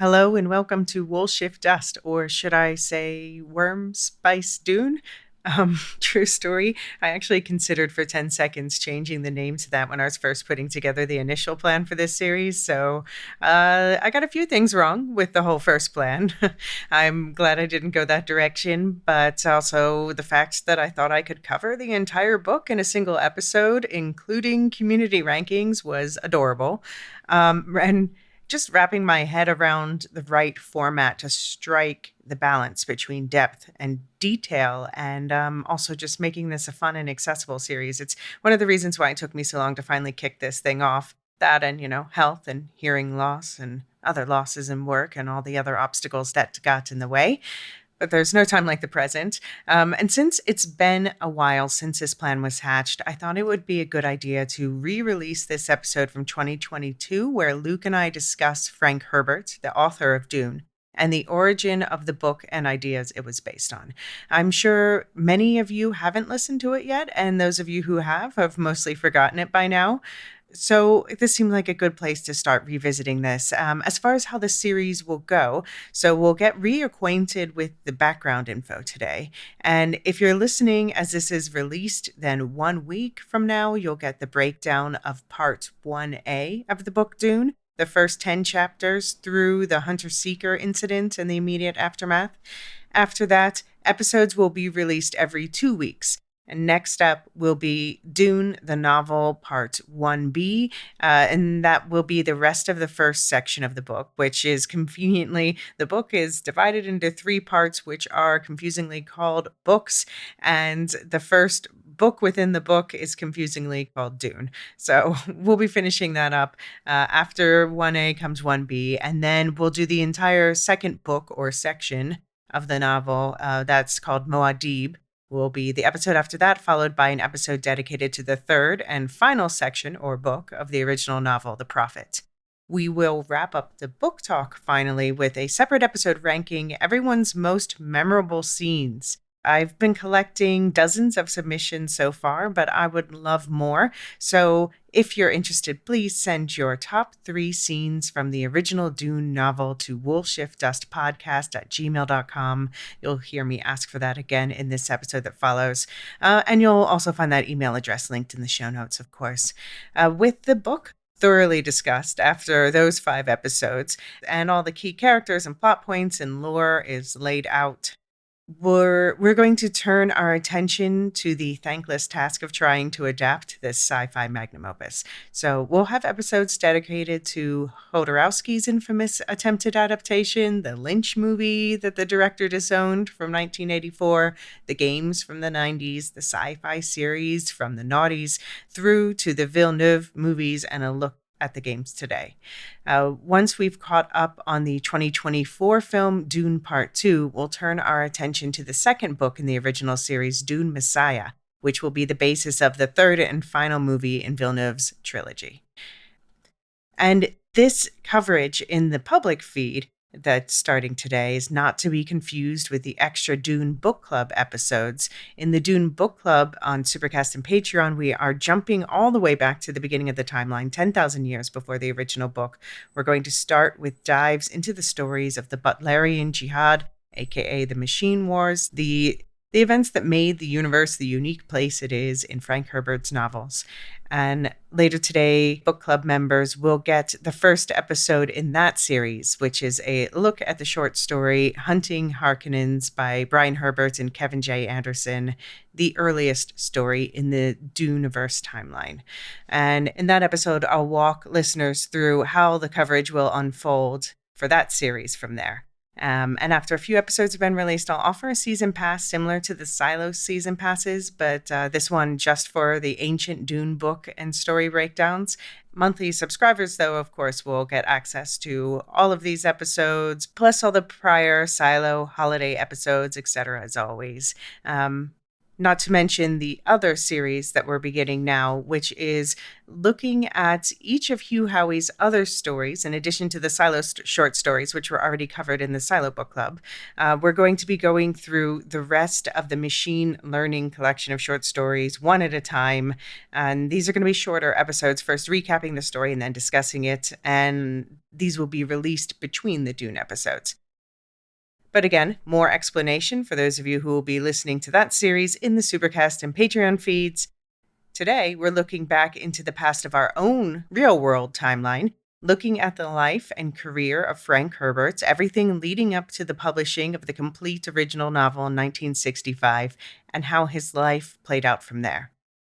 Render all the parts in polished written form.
Hello and welcome to Wool Shift Dust, or should I say Worm Spice Dune? True story. I actually considered for 10 seconds changing the name to that when I was first putting together the initial plan for this series. So I got a few things wrong with the whole first plan. I'm glad I didn't go that direction, but also the fact that I thought I could cover the entire book in a single episode, including community rankings, was adorable. And just wrapping my head around the right format to strike the balance between depth and detail, and also just making this a fun and accessible series. It's one of the reasons why it took me so long to finally kick this thing off. That and, health and hearing loss and other losses in work and all the other obstacles that got in the way, but there's no time like the present. And since it's been a while since this plan was hatched, I thought it would be a good idea to re-release this episode from 2022, where Luke and I discuss Frank Herbert, the author of Dune, and the origin of the book and ideas it was based on. I'm sure many of you haven't listened to it yet, and those of you who have mostly forgotten it by now. So this seemed like a good place to start revisiting this. As far as how the series will go, so we'll get reacquainted with the background info today. And if you're listening as this is released, then 1 week from now, you'll get the breakdown of part 1A of the book Dune, the first 10 chapters through the Hunter-Seeker incident and the immediate aftermath. After that, episodes will be released every 2 weeks. And next up will be Dune, the novel, part 1B, and that will be the rest of the first section of the book, which is conveniently, the book is divided into 3 parts, which are confusingly called books, and the first book within the book is confusingly called Dune. So we'll be finishing that up. After 1A comes 1B, and then we'll do the entire second book or section of the novel that's called Moadib, will be the episode after that, followed by an episode dedicated to the third and final section or book of the original novel, The Prophet. We will wrap up the book talk finally with a separate episode ranking everyone's most memorable scenes. I've been collecting dozens of submissions so far, but I would love more. So if you're interested, please send your top 3 scenes from the original Dune novel to woolshiftdustpodcast@gmail.com. You'll hear me ask for that again in this episode that follows. And you'll also find that email address linked in the show notes, of course. With the book thoroughly discussed after those 5 episodes, and all the key characters and plot points and lore is laid out, we're going to turn our attention to the thankless task of trying to adapt this sci-fi magnum opus. So we'll have episodes dedicated to Jodorowsky's infamous attempted adaptation, the Lynch movie that the director disowned from 1984, the games from the 90s, the sci-fi series from the noughties, through to the Villeneuve movies and a look at the games today. Once we've caught up on the 2024 film Dune Part 2, we'll turn our attention to the second book in the original series, Dune Messiah, which will be the basis of the third and final movie in Villeneuve's trilogy. And this coverage in the public feed that's starting today is not to be confused with the extra Dune Book Club episodes. In the Dune Book Club on Supercast and Patreon, we are jumping all the way back to the beginning of the timeline, 10,000 years before the original book. We're going to start with dives into the stories of the Butlerian Jihad, aka the Machine Wars, the events that made the universe the unique place it is in Frank Herbert's novels. And later today, book club members will get the first episode in that series, which is a look at the short story Hunting Harkonnens by Brian Herbert and Kevin J. Anderson, the earliest story in the Duneverse timeline. And in that episode, I'll walk listeners through how the coverage will unfold for that series from there. And after a few episodes have been released, I'll offer a season pass similar to the Silo season passes, but this one just for the ancient Dune book and story breakdowns. Monthly subscribers, though, of course, will get access to all of these episodes, plus all the prior Silo holiday episodes, etc., as always. Not to mention the other series that we're beginning now, which is looking at each of Hugh Howey's other stories, in addition to the Silo short stories, which were already covered in the Silo Book Club. We're going to be going through the rest of the machine learning collection of short stories one at a time. And these are going to be shorter episodes, first recapping the story and then discussing it. And these will be released between the Dune episodes. But again, more explanation for those of you who will be listening to that series in the Supercast and Patreon feeds. Today, we're looking back into the past of our own real-world timeline, looking at the life and career of Frank Herbert, everything leading up to the publishing of the complete original novel in 1965, and how his life played out from there.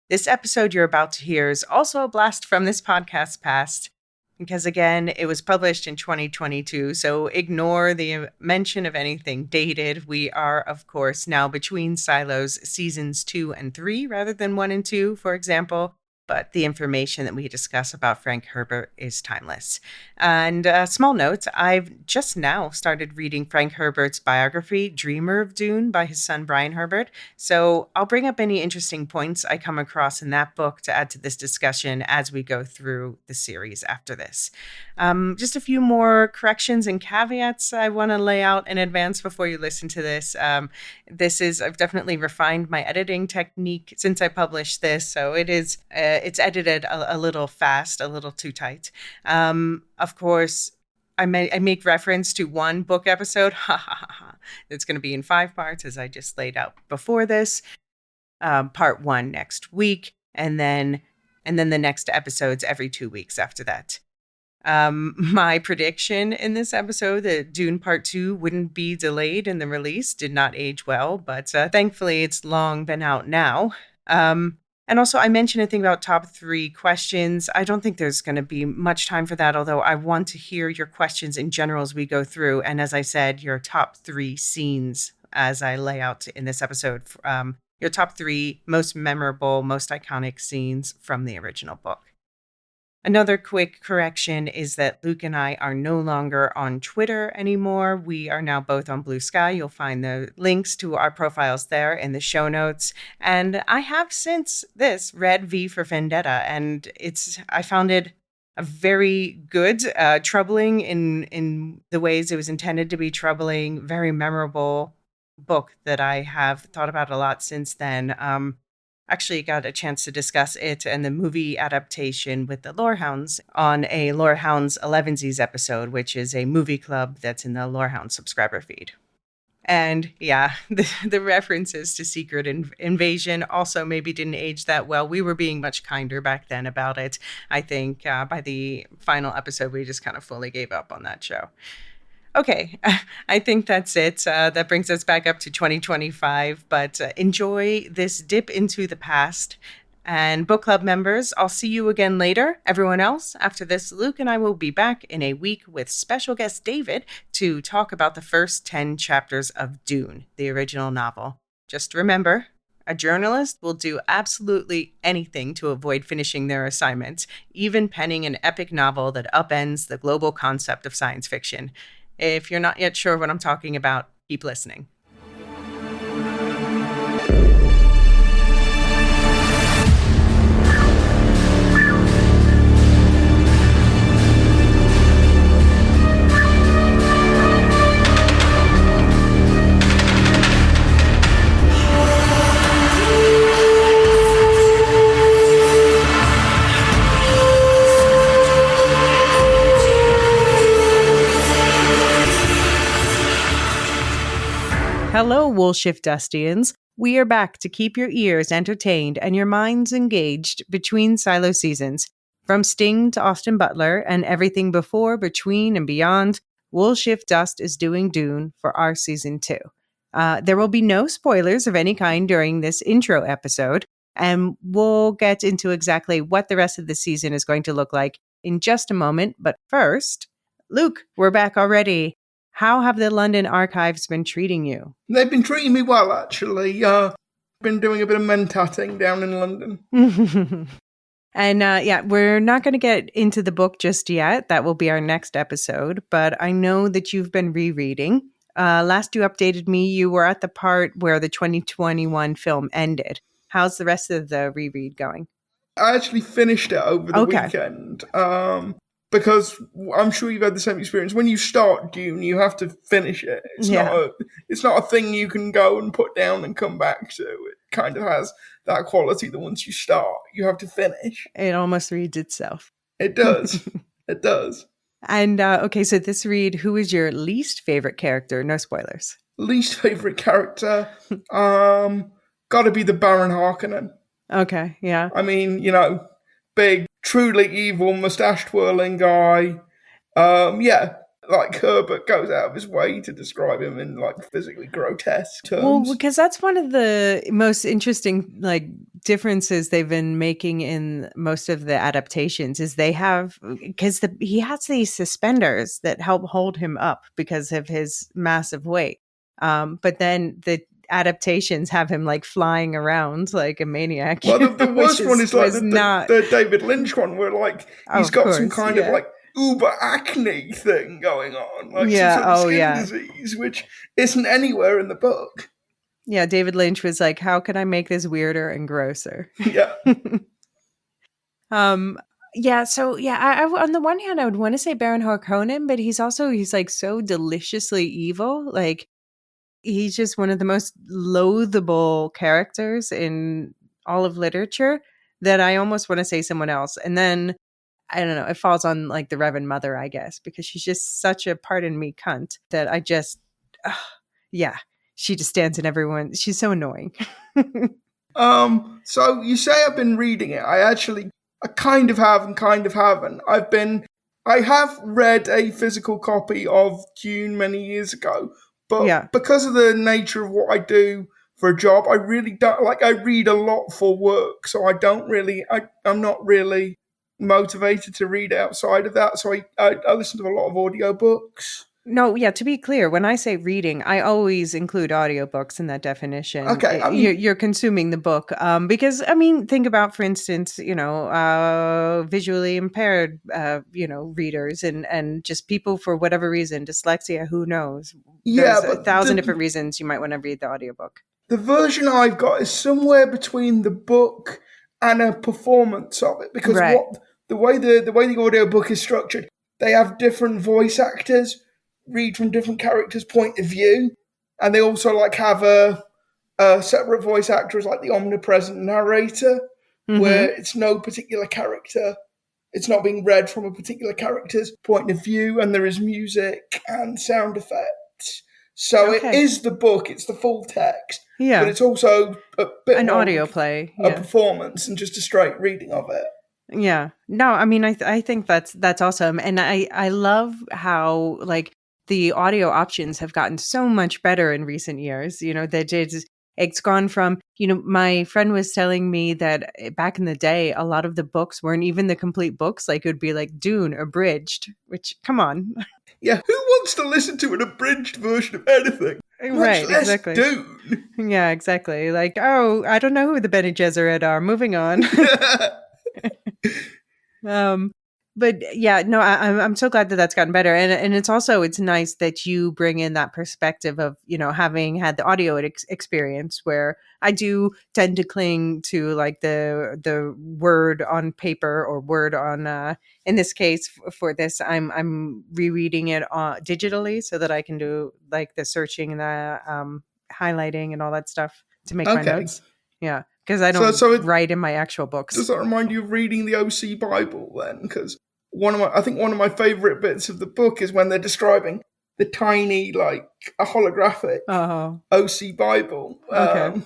This episode you're about to hear is also a blast from this podcast's past, because again, it was published in 2022, so ignore the mention of anything dated. We are, of course, now between Silos seasons 2 and 3 rather than 1 and 2, for example. But the information that we discuss about Frank Herbert is timeless. And a small note, I've just now started reading Frank Herbert's biography, Dreamer of Dune, by his son Brian Herbert. So I'll bring up any interesting points I come across in that book to add to this discussion as we go through the series after this. Just a few more corrections and caveats I want to lay out in advance before you listen to this. I've definitely refined my editing technique since I published this, so it's edited a little fast, a little too tight. Of course, I make reference to one book episode. It's going to be in 5 parts, as I just laid out before this. Part 1 next week, and then the next episodes every 2 weeks after that. My prediction in this episode that Dune Part 2 wouldn't be delayed in the release did not age well, but thankfully it's long been out now. And also, I mentioned a thing about top 3 questions. I don't think there's going to be much time for that, although I want to hear your questions in general as we go through. And as I said, your top 3 scenes as I lay out in this episode, your top 3 most memorable, most iconic scenes from the original book. Another quick correction is that Luke and I are no longer on Twitter anymore. We are now both on Blue Sky. You'll find the links to our profiles there in the show notes. And I have since this read V for Vendetta, and I found it a very good, troubling in the ways it was intended to be troubling, very memorable book that I have thought about a lot since then. Actually got a chance to discuss it and the movie adaptation with the Lorehounds on a Lorehounds 11sies episode, which is a movie club that's in the Lorehound subscriber feed. And yeah, the references to Secret Invasion also maybe didn't age that well. We were being much kinder back then about it. I think by the final episode, we just kind of fully gave up on that show. Okay, I think that's it. That brings us back up to 2025, but enjoy this dip into the past. And book club members, I'll see you again later. Everyone else, after this, Luke and I will be back in a week with special guest David to talk about the first 10 chapters of Dune, the original novel. Just remember, a journalist will do absolutely anything to avoid finishing their assignments, even penning an epic novel that upends the global concept of science fiction. If you're not yet sure what I'm talking about, keep listening. Hello, Woolshift Dustians. We are back to keep your ears entertained and your minds engaged between Silo seasons. From Sting to Austin Butler and everything before, between, and beyond, Woolshift Dust is doing Dune for our season 2. There will be no spoilers of any kind during this intro episode, and we'll get into exactly what the rest of the season is going to look like in just a moment. But first, Luke, we're back already. How have the London archives been treating you? They've been treating me well, actually. Been doing a bit of mentatting down in London. And we're not going to get into the book just yet. That will be our next episode. But I know that you've been rereading. Last you updated me, you were at the part where the 2021 film ended. How's the rest of the reread going? I actually finished it over the Okay. weekend. Because I'm sure you've had the same experience. When you start Dune, you have to finish it. Yeah. It's not a thing you can go and put down and come back to. It kind of has that quality that once you start, you have to finish. It almost reads itself. It does. It does. And okay, so this read, who is your least favorite character? No spoilers. Least favorite character, gotta be the Baron Harkonnen. Okay, yeah. I mean, big, truly evil, mustache twirling guy. Yeah, like Herbert goes out of his way to describe him in like physically grotesque terms. Well, because that's one of the most interesting differences they've been making in most of the adaptations is they have because he has these suspenders that help hold him up because of his massive weight. But then the adaptations have him flying around like a maniac. Well, the worst one is like the David Lynch one where he's got some kind of uber acne thing going on, some sort of skin disease, which isn't anywhere in the book. Yeah, David Lynch was like, how can I make this weirder and grosser? Yeah. Yeah, so I on the one hand I would want to say Baron Harkonnen, but he's so deliciously evil. He's just one of the most loathable characters in all of literature that I almost want to say someone else. And then I don't know, it falls on the Reverend Mother, I guess, because she's just such a pardon me cunt that I just she just stands in everyone. She's so annoying. So you say I've been reading it. I kind of have and kind of haven't. I have read a physical copy of Dune many years ago, but because of the nature of what I do for a job, I really don't I read a lot for work, so I'm not really motivated to read outside of that. So I listen to a lot of audiobooks. No, yeah, to be clear, when I say reading, I always include audiobooks in that definition. Okay. You're consuming the book. Because, think about, for instance, visually impaired, readers and just people for whatever reason, dyslexia, who knows? Yeah, There's 1,000 different reasons you might want to read the audiobook. The version I've got is somewhere between the book and a performance of it. Because the way the audiobook is structured, they have different voice actors read from different characters' point of view, and they also have a separate voice actor as the omnipresent narrator, where it's no particular character. It's not being read from a particular character's point of view, and there is music and sound effects. So It is the book; it's the full text. Yeah, but it's also a bit an more audio play, a performance, and just a straight reading of it. Yeah, no, I think that's awesome, and I love how the audio options have gotten so much better in recent years. That it's gone from, my friend was telling me that back in the day, a lot of the books weren't even the complete books. It would be Dune abridged, which, come on. Yeah, who wants to listen to an abridged version of anything? Right, Much less exactly. Dune. Yeah, exactly. Oh, I don't know who the Bene Gesserit are. Moving on. But yeah, no, I'm so glad that that's gotten better, and it's nice that you bring in that perspective of having had the audio experience, where I do tend to cling to the word on paper or word on in this case for this I'm rereading it digitally so that I can do the searching and the highlighting and all that stuff to make my notes. Yeah, because I don't write in my actual books. Does that remind you of reading the OC Bible then? Because I think one of my favourite bits of the book is when they're describing the tiny, a holographic OC Bible. Okay.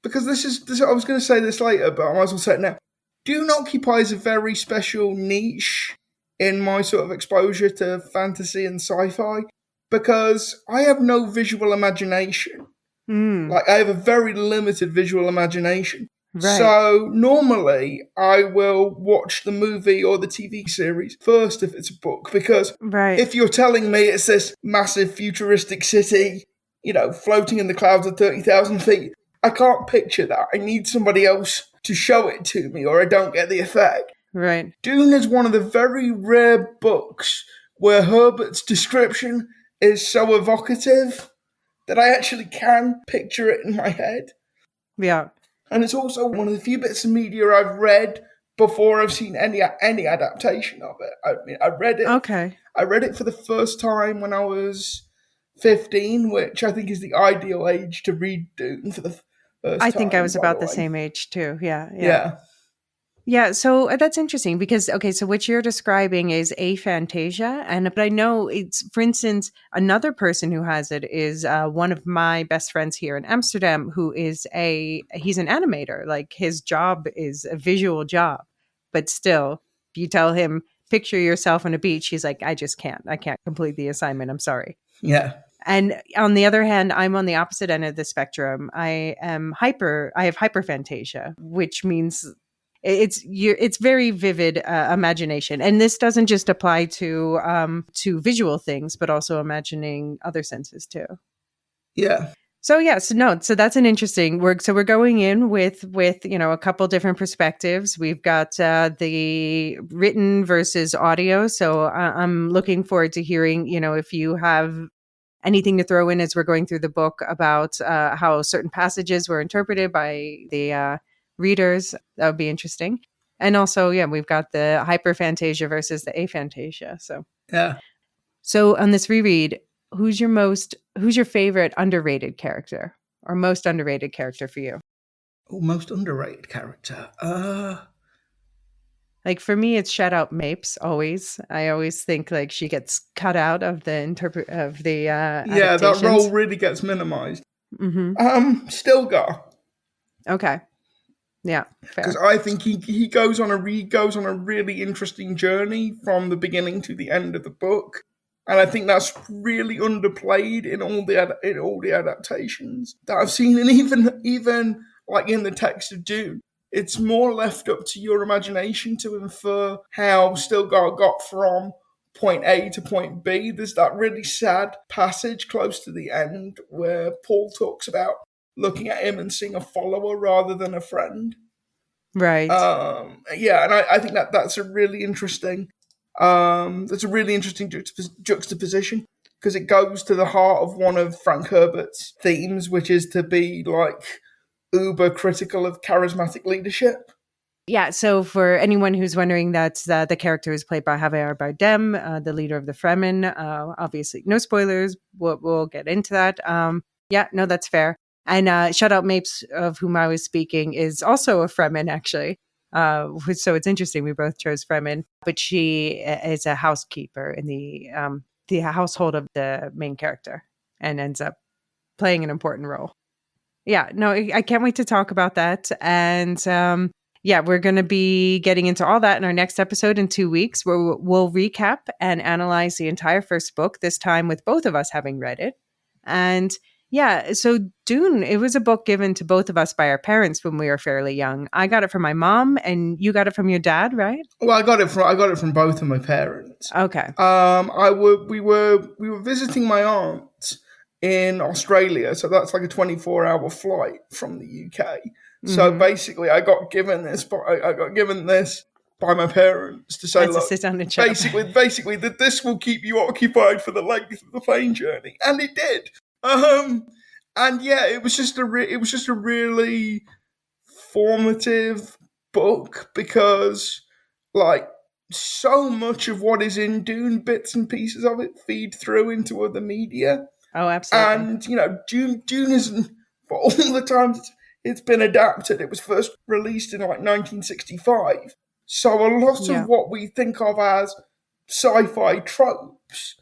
Because this I was going to say this later, but I might as well say it now. Dune occupies a very special niche in my sort of exposure to fantasy and sci-fi, because I have no visual imagination. I have a very limited visual imagination. Right. So normally I will watch the movie or the TV series first if it's a book, because if you're telling me it's this massive futuristic city, floating in the clouds at 30,000 feet, I can't picture that. I need somebody else to show it to me or I don't get the effect. Right. Dune is one of the very rare books where Herbert's description is so evocative that I actually can picture it in my head. Yeah. And it's also one of the few bits of media I've read before I've seen any adaptation of it. I mean, I read it. Okay. I read it for the first time when I was 15, which I think is the ideal age to read Dune for the I first think I time. was By the about the way, same age too. Yeah. Yeah. yeah, Yeah, so that's interesting because okay, so what you're describing is aphantasia, and but I know it's, for instance, another person who has it is one of my best friends here in Amsterdam, who is he's an animator. Like his job is a visual job, but still, if you tell him picture yourself on a beach, he's like, I can't complete the assignment. I'm sorry. yeah, And on the other hand, I'm on the opposite end of the spectrum. I have hyperphantasia, which means it's very vivid imagination, and this doesn't just apply to visual things, but also imagining other senses too. yeah, So yeah, so that's an interesting work. So we're going in with a couple different perspectives. We've got the written versus audio. So I'm looking forward to hearing if you have anything to throw in as we're going through the book about how certain passages were interpreted by the readers. That would be interesting. And also, yeah, we've got the hyperphantasia versus the aphantasia. yeah. So on this reread, who's your favorite underrated character or most underrated character for you? Oh, most underrated character. Like for me, it's shout out Mapes. Always, I always think like she gets cut out of the Yeah, that adaptations. role really gets minimized. Hmm. Stilgar, Okay, yeah, because fair. I think he goes on a really interesting journey from the beginning to the end of the book, and I think that's really underplayed in all the adaptations that I've seen, and even like in the text of Dune. It's more left up to your imagination to infer how Stilgar got from point A to point B. There's that really sad passage close to the end where Paul talks about looking at him and seeing a follower rather than a friend. Right. Yeah, and I think that's a really interesting juxtaposition because it goes to the heart of one of Frank Herbert's themes, which is to be like uber critical of charismatic leadership. Yeah. So for anyone who's wondering, that's the character is played by Javier Bardem, the leader of the Fremen. Obviously, no spoilers. We'll get into that. Yeah. No, that's fair. And shout out Mapes, of whom I was speaking, is also a Fremen actually. So it's interesting. We both chose Fremen, but she is a housekeeper in the household of the main character and ends up playing an important role. Yeah, no, I can't wait to talk about that. And yeah, we're going to be getting into all that in our next episode in 2 weeks, where we'll recap and analyze the entire first book, this time with both of us having read it. And yeah, so Dune, it was a book given to both of us by our parents when we were fairly young. I got it from my mom, and you got it from your dad, right? Well, I got it from both of my parents. Okay. We were visiting my aunt in Australia, so that's like a 24-hour flight from the UK. So Mm-hmm. basically, I got given this by my parents to say, That's a look, sit on the shelf. basically that this will keep you occupied for the length of the plane journey, and it did. And yeah, it was just a really formative book because like so much of what is in Dune, bits and pieces of it feed through into other media. Oh, absolutely. And Dune isn't for all the times it's been adapted. It was first released in like 1965. So a lot of Yeah. what we think of as sci-fi tropes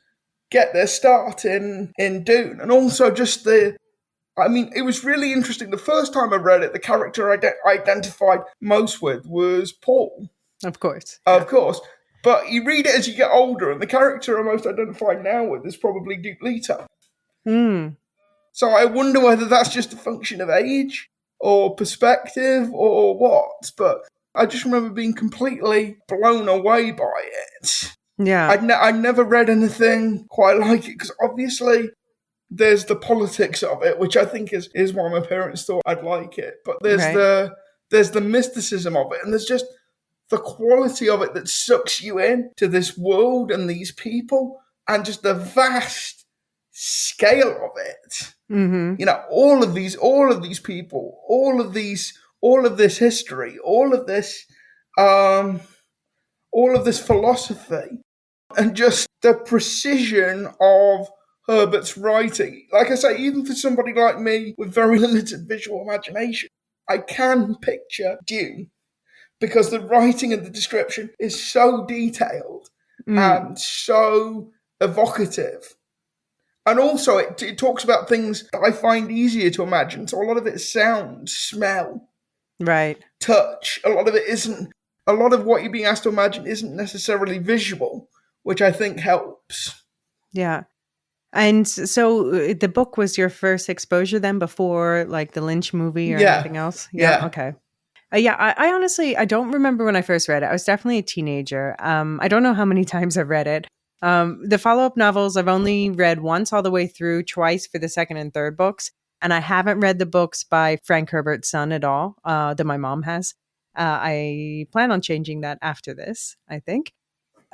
get their start in Dune, and also just it was really interesting. The first time I read it, the character I identified most with was Paul, Of course. of Yeah. course. But you read it as you get older, and the character I'm most identified now with is probably Duke Leto. Hmm. So I wonder whether that's just a function of age or perspective or what. But I just remember being completely blown away by it. Yeah. I'd never read anything quite like it because obviously there's the politics of it, which I think is why my parents thought I'd like it. But Right. there's the mysticism of it, and there's just the quality of it that sucks you in to this world and these people, and just the vast scale of it. Mm-hmm. You know, all of these people, all of this history, all of this philosophy, and just the precision of Herbert's writing. Like I say, even for somebody like me with very limited visual imagination, I can picture Dune because the writing and the description is so detailed Mm. and so evocative. And also, it talks about things that I find easier to imagine. So a lot of it is sound, smell, Right. touch. A lot of it isn't. A lot of what you're being asked to imagine isn't necessarily visual, which I think helps. Yeah. And so the book was your first exposure then before like the Lynch movie or Yeah, anything else? Yeah. yeah, Okay. Yeah, I honestly I don't remember when I first read it. I was definitely a teenager. I don't know how many times I've read it. The follow-up novels I've only read once all the way through, twice for the second and third books, and I haven't read the books by Frank Herbert's son at all. That my mom has. I plan on changing that after this, I think.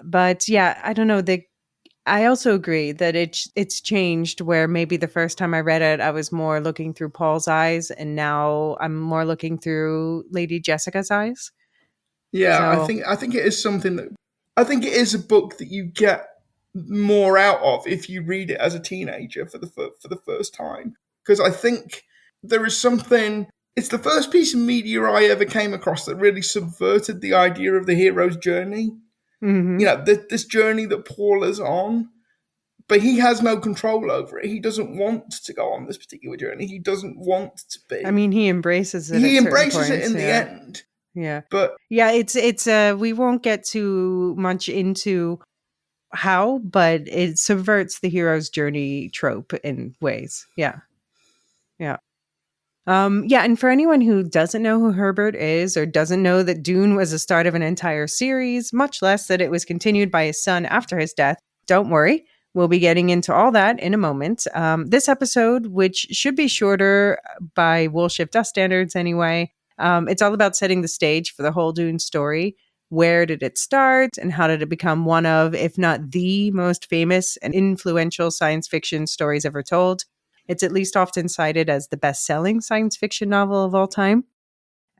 But yeah, I don't know. I also agree that it's changed where maybe the first time I read it, I was more looking through Paul's eyes, and now I'm more looking through Lady Jessica's eyes. yeah. So, I think it is something that I think it is a book that you get more out of if you read it as a teenager for the first time. Because I think there is something. It's the first piece of media I ever came across that really subverted the idea of the hero's journey. You mhm. know, this journey that Paul is on, but he has no control over it. He doesn't want to go on this particular journey. He doesn't want to I be. mean, he embraces it He at certain embraces it points. in the Yeah, end, yeah, but yeah. It's we won't get too much into how, but it subverts the hero's journey trope in ways. Yeah, yeah. Yeah, and for anyone who doesn't know who Herbert is or doesn't know that Dune was the start of an entire series, much less that it was continued by his son after his death, don't worry. We'll be getting into all that in a moment. This episode, which should be shorter by Will Shift Dust standards anyway, it's all about setting the stage for the whole Dune story. Where did it start and how did it become one of, if not the most famous and influential science fiction stories ever told? It's at least often cited as the best selling science fiction novel of all time.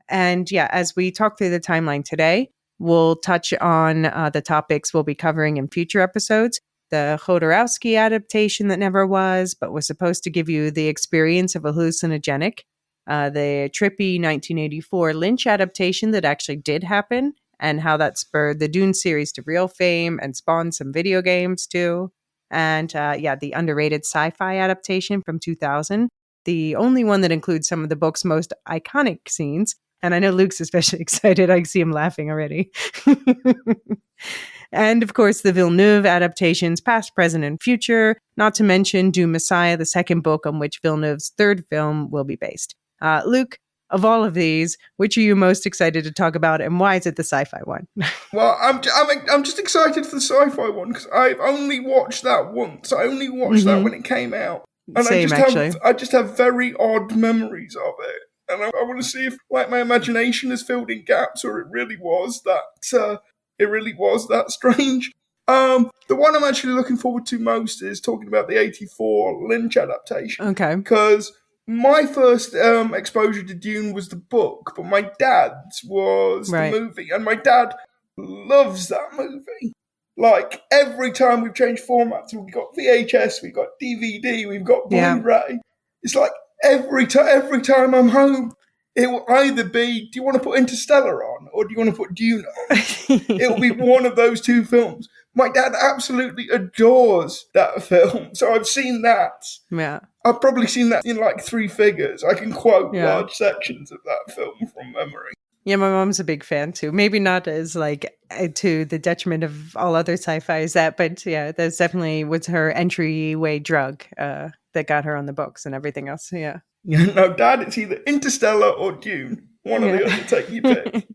And yeah, as we talk through the timeline today, we'll touch on the topics we'll be covering in future episodes. The Jodorowsky adaptation that never was, but was supposed to give you the experience of a hallucinogenic. The trippy 1984 Lynch adaptation that actually did happen, and how that spurred the Dune series to real fame and spawned some video games too. And yeah, the underrated Syfy adaptation from 2000, the only one that includes some of the book's most iconic scenes. And I know Luke's especially excited. I see him laughing already. And of course, the Villeneuve adaptations, past, present, and future, not to mention Dune Messiah, the second book on which Villeneuve's third film will be based. Luke, of all of these, which are you most excited to talk about, and why is it the sci-fi one? well, I'm just excited for the sci-fi one because I've only watched that once. I only watched that Mm-hmm. when it came out, and Same, actually. I just have very odd memories of it. And I want to see if like my imagination is filled in gaps or it really was that strange. The one I'm actually looking forward to most is talking about the '84 Lynch adaptation Okay. because my first exposure to Dune was the book, but my dad's was the Right. movie, and my dad loves that movie. Like every time we've changed formats, we've got VHS, we've got DVD, we've got Yeah. Blu-ray. It's like every time I'm home, it will either be, do you want to put Interstellar on or do you want to put Dune on? It will be one of those two films. My dad absolutely adores that film, so I've seen that. Yeah. I've probably seen that in like three figures. I can quote Yeah. large sections of that film from memory. Yeah, my mom's a big fan too. Maybe not as like to the detriment of all other sci-fi as that, but yeah, that's definitely was her entryway drug that got her on the books and everything else. Yeah. No, Dad, it's either Interstellar or Dune. One or the Yeah. other. Take your pick.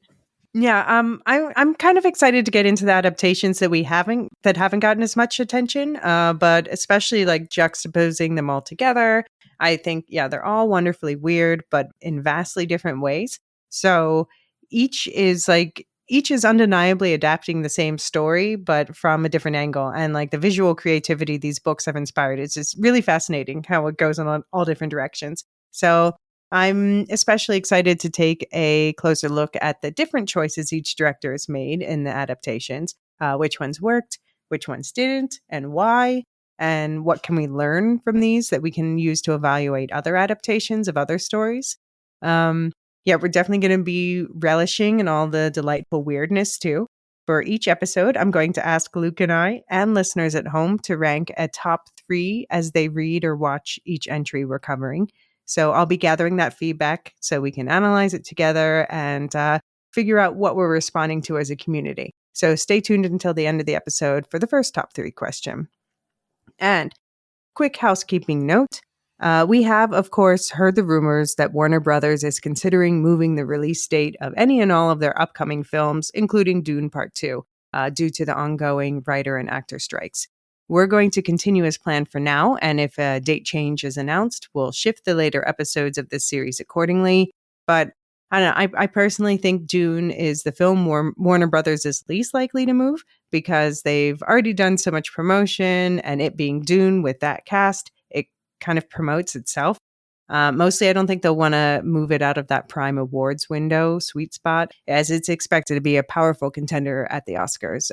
Yeah, I'm kind of excited to get into the adaptations that haven't gotten as much attention, but especially like juxtaposing them all together. I think yeah, they're all wonderfully weird, but in vastly different ways. So each is like each is undeniably adapting the same story, but from a different angle. And like the visual creativity these books have inspired, it's just really fascinating how it goes in all different directions. So I'm especially excited to take a closer look at the different choices each director has made in the adaptations, which ones worked, which ones didn't, and why, and what can we learn from these that we can use to evaluate other adaptations of other stories. Yeah, we're definitely going to be relishing in all the delightful weirdness too. For each episode, I'm going to ask Luke and I and listeners at home to rank a top 3 as they read or watch each entry we're covering. So I'll be gathering that feedback so we can analyze it together and figure out what we're responding to as a community. So stay tuned until the end of the episode for the first top 3 question. And quick housekeeping note. We have, of course, heard the rumors that Warner Brothers is considering moving the release date of any and all of their upcoming films, including Dune Part 2, due to the ongoing writer and actor strikes. We're going to continue as planned for now, and if a date change is announced, we'll shift the later episodes of this series accordingly. But I don't know, I personally think Dune is the film Warner Brothers is least likely to move because they've already done so much promotion, and it being Dune with that cast, it kind of promotes itself. Mostly, I don't think they'll want to move it out of that prime awards window sweet spot, as it's expected to be a powerful contender at the Oscars.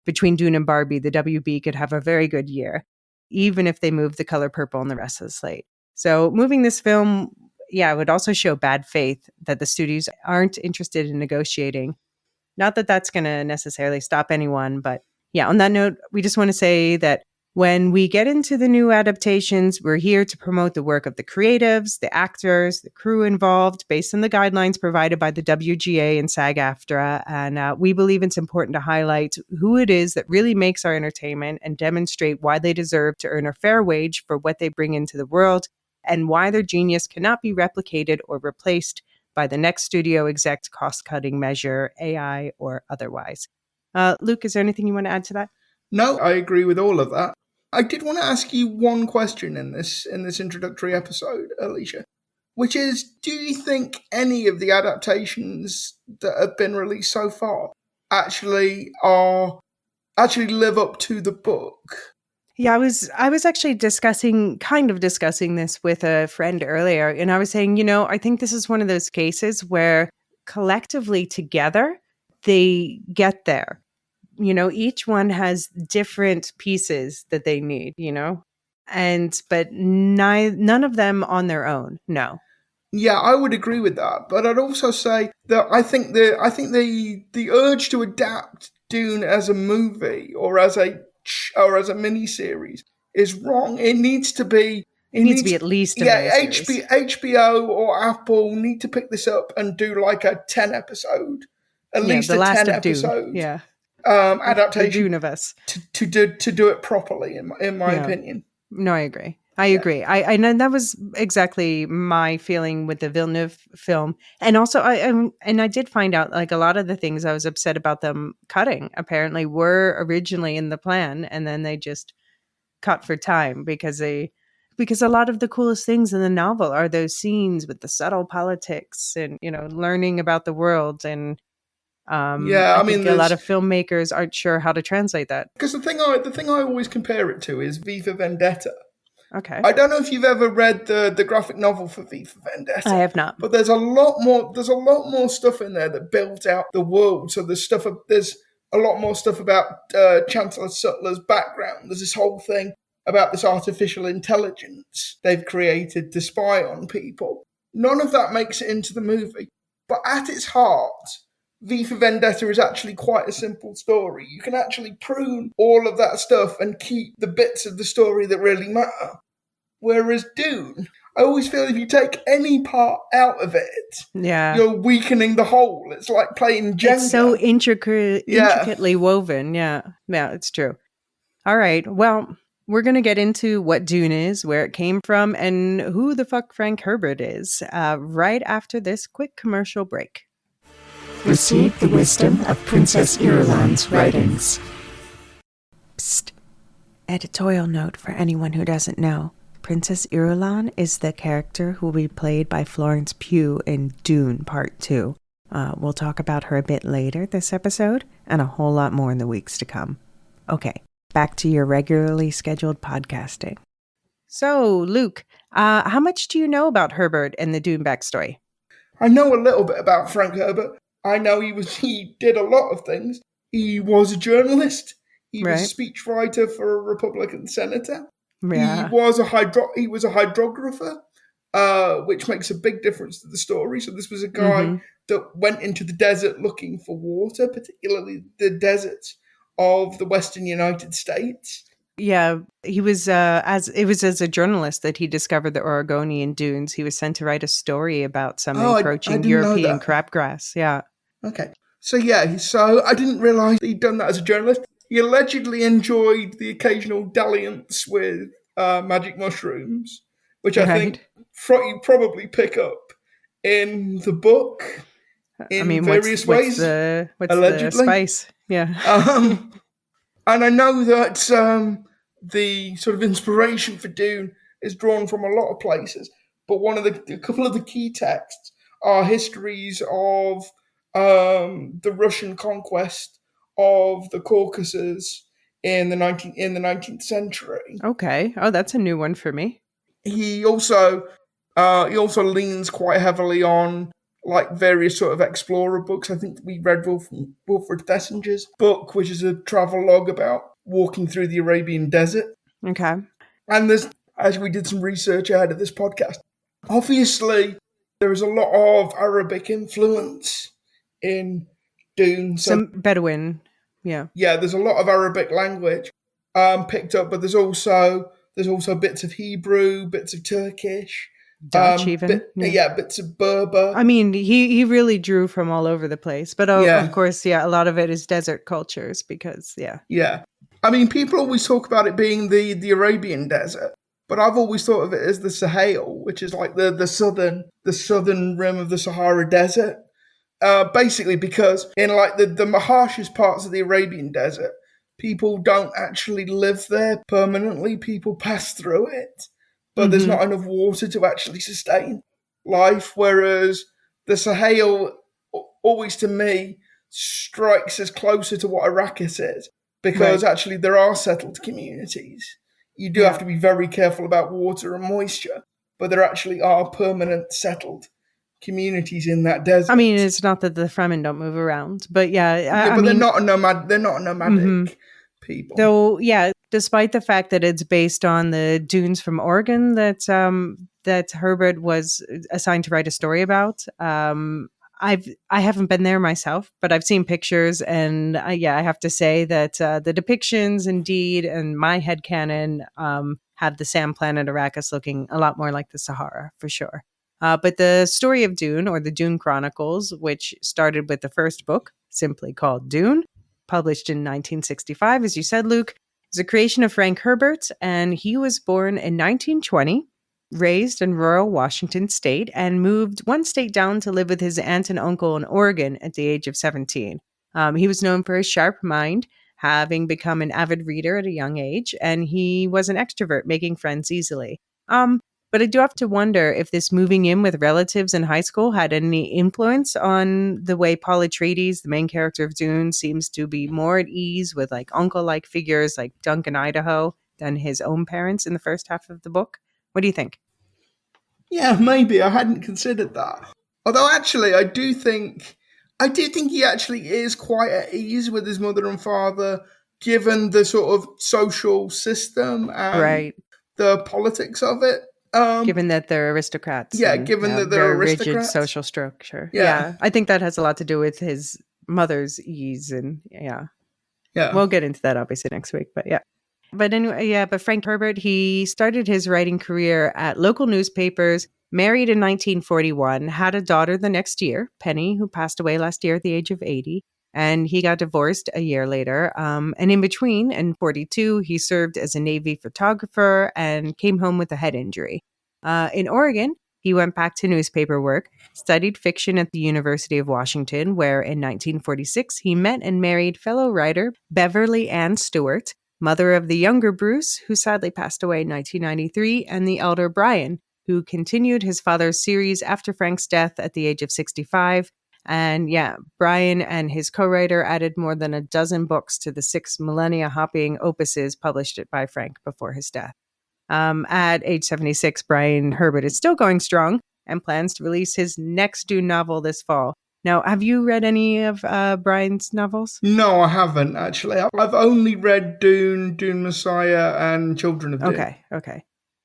Between Dune and Barbie, the WB could have a very good year, even if they move The Color Purple and the rest of the slate. So moving this film, it would also show bad faith that the studios aren't interested in negotiating. Not that that's going to necessarily stop anyone, but on that note, we just want to say that when we get into the new adaptations, we're here to promote the work of the creatives, the actors, the crew involved, based on the guidelines provided by the WGA and SAG-AFTRA. And we believe it's important to highlight who it is that really makes our entertainment and demonstrate why they deserve to earn a fair wage for what they bring into the world and why their genius cannot be replicated or replaced by the next studio exec cost-cutting measure, AI or otherwise. Luke, is there anything you want to add to that? No, I agree with all of that. I did want to ask you one question in this introductory episode, Elysia, which is, do you think any of the adaptations that have been released so far actually live up to the book? Yeah, I was actually discussing this with a friend earlier, and I was saying, I think this is one of those cases where collectively together they get there. Each one has different pieces that they need, but none of them on their own. No. Yeah, I would agree with that, but I'd also say that I think the urge to adapt Dune as a movie or as a mini series is wrong. It needs to be. It needs to be at least a miniseries. HBO or Apple need to pick this up and do like a 10 episode, at least the a last 10 of Dune. episode. Yeah. Adaptation the Dune of us to do it properly in my opinion. No, I agree. I agree. I know that was exactly my feeling with the Villeneuve film, and also I did find out like a lot of the things I was upset about them cutting apparently were originally in the plan, and then they just cut for time because a lot of the coolest things in the novel are those scenes with the subtle politics and learning about the world and. I think a lot of filmmakers aren't sure how to translate that. Because the thing I always compare it to is V for Vendetta. Okay. I don't know if you've ever read the graphic novel for V for Vendetta. I have not. But there's a lot more stuff in there that builds out the world. So there's a lot more stuff about Chancellor Sutler's background. There's this whole thing about this artificial intelligence they've created to spy on people. None of that makes it into the movie. But at its heart, V for Vendetta is actually quite a simple story. You can actually prune all of that stuff and keep the bits of the story that really matter. Whereas Dune, I always feel if you take any part out of it, you're weakening the whole. It's like playing Jenga. It's so intricately woven. Yeah, it's true. All right, well, we're going to get into what Dune is, where it came from, and who the fuck Frank Herbert is right after this quick commercial break. Receive the wisdom of Princess Irulan's writings. Psst. Editorial note for anyone who doesn't know. Princess Irulan is the character who will be played by Florence Pugh in Dune Part 2. We'll talk about her a bit later this episode, and a whole lot more in the weeks to come. Okay, back to your regularly scheduled podcasting. So, Luke, how much do you know about Herbert and the Dune backstory? I know a little bit about Frank Herbert. I know he did a lot of things. He was a journalist. He was a Right. speechwriter for a Republican senator. Yeah. He was a hydrographer, which makes a big difference to the story. So this was a guy that went into the desert looking for water, particularly the deserts of the western United States. Yeah, he was as a journalist that he discovered the Oregonian dunes. He was sent to write a story about some I encroaching didn't know European that. crabgrass. Yeah. Okay. So I didn't realise he'd done that as a journalist. He allegedly enjoyed the occasional dalliance with magic mushrooms, which I think you probably pick up in the book in various ways. What's the allegedly. spice? Yeah. And I know that the sort of inspiration for Dune is drawn from a lot of places, but a couple of the key texts are histories of the Russian conquest of the Caucasus in the 19th century. Okay. Oh, that's a new one for me. He also leans quite heavily on like various sort of explorer books. I think we read Wilfred Thessinger's book, which is a travelogue about walking through the Arabian desert. Okay. And as we did some research ahead of this podcast, obviously there is a lot of Arabic influence in Dune. So, Some Bedouin. Yeah. yeah, there's a lot of Arabic language picked up, but there's also bits of Hebrew, bits of Turkish. Dutch even. Bits of Berber. I mean, he really drew from all over the place. But of course, a lot of it is desert cultures because, Yeah. I mean, people always talk about it being the Arabian desert, but I've always thought of it as the Sahel, which is like the southern rim of the Sahara Desert. Basically because in like the harshest parts of the Arabian desert, people don't actually live there permanently. People pass through it. But there's not enough water to actually sustain life. Whereas the Sahel, always to me, strikes as closer to what Arrakis is, because actually there are settled communities. You do have to be very careful about water and moisture, but there actually are permanent settled communities in that desert. I mean, it's not that the Fremen don't move around, but they're not a nomadic people. Though, despite the fact that it's based on the dunes from Oregon that Herbert was assigned to write a story about, I haven't been there myself, but I've seen pictures, and I have to say that the depictions, indeed, and my headcanon have the sand planet Arrakis looking a lot more like the Sahara for sure. But the story of Dune, or the Dune Chronicles, which started with the first book, simply called Dune, published in 1965, as you said, Luke, is a creation of Frank Herbert, and he was born in 1920, raised in rural Washington state, and moved one state down to live with his aunt and uncle in Oregon at the age of 17. He was known for his sharp mind, having become an avid reader at a young age, and he was an extrovert, making friends easily. But I do have to wonder if this moving in with relatives in high school had any influence on the way Paul Atreides, the main character of Dune, seems to be more at ease with like uncle-like figures like Duncan Idaho than his own parents in the first half of the book. What do you think? Yeah, maybe. I hadn't considered that. Although actually, I do think he actually is quite at ease with his mother and father, given the sort of social system and the politics of it. Given that they're aristocrats. Given that they're aristocrats. Rigid social structure. Yeah. I think that has a lot to do with his mother's ease and We'll get into that obviously next week, but yeah. But anyway, but Frank Herbert, he started his writing career at local newspapers, married in 1941, had a daughter the next year, Penny, who passed away last year at the age of 80. And he got divorced a year later. And in between, in 42, he served as a Navy photographer and came home with a head injury. In Oregon, he went back to newspaper work, studied fiction at the University of Washington, where in 1946, he met and married fellow writer Beverly Ann Stewart, mother of the younger Bruce, who sadly passed away in 1993, and the elder Brian, who continued his father's series after Frank's death at the age of 65, And yeah, Brian and his co-writer added more than a dozen books to the 6 millennia-hopping opuses published by Frank before his death. At age 76, Brian Herbert is still going strong and plans to release his next Dune novel this fall. Now, have you read any of Brian's novels? No, I haven't, actually. I've only read Dune, Dune Messiah, and Children of Dune. Okay.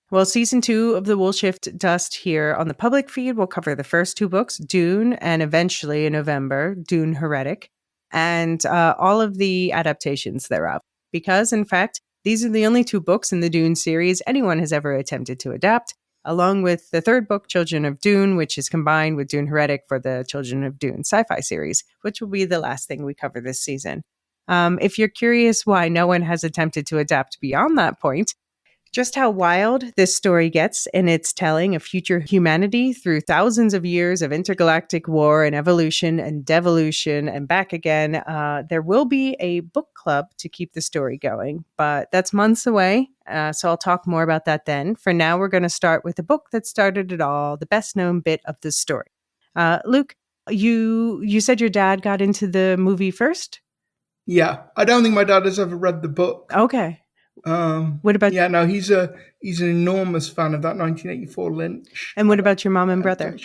Well, season 2 of The Wool Shift Dust here on the public feed will cover the first 2 books, Dune, and eventually in November, Dune Heretic, and all of the adaptations thereof. Because, in fact, these are the only 2 books in the Dune series anyone has ever attempted to adapt, along with the 3rd book, Children of Dune, which is combined with Dune Heretic for the Children of Dune Syfy series, which will be the last thing we cover this season. If you're curious why no one has attempted to adapt beyond that point, just how wild this story gets in its telling of future humanity through thousands of years of intergalactic war and evolution and devolution and back again, there will be a book club to keep the story going, but that's months away, so I'll talk more about that then. For now, we're going to start with the book that started it all, the best-known bit of the story. Luke, you said your dad got into the movie first? Yeah, I don't think my dad has ever read the book. Okay. What about? Yeah, no, he's an enormous fan of that 1984 Lynch. And what about your mom and brother?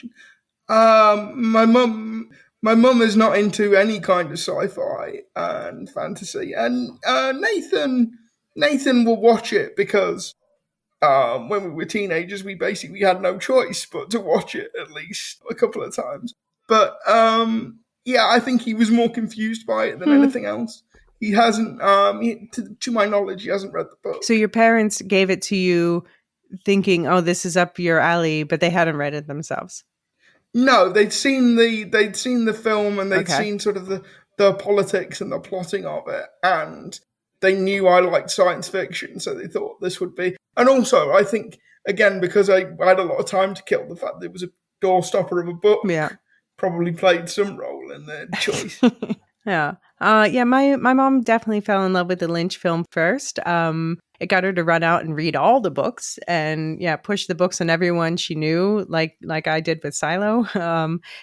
My mum is not into any kind of sci-fi and fantasy, and Nathan will watch it because when we were teenagers, we basically had no choice but to watch it at least a couple of times. But yeah, I think he was more confused by it than anything else. He hasn't, to my knowledge, he hasn't read the book. So your parents gave it to you thinking, oh, this is up your alley, but they hadn't read it themselves? No, they'd seen the film and they'd seen sort of the politics and the plotting of it, and they knew I liked science fiction, so they thought this would be. And also, I think, again, because I had a lot of time to kill, the fact that it was a doorstopper of a book probably played some role in their choice. Yeah. My mom definitely fell in love with the Lynch film first. It got her to run out and read all the books and push the books on everyone she knew, like I did with Silo.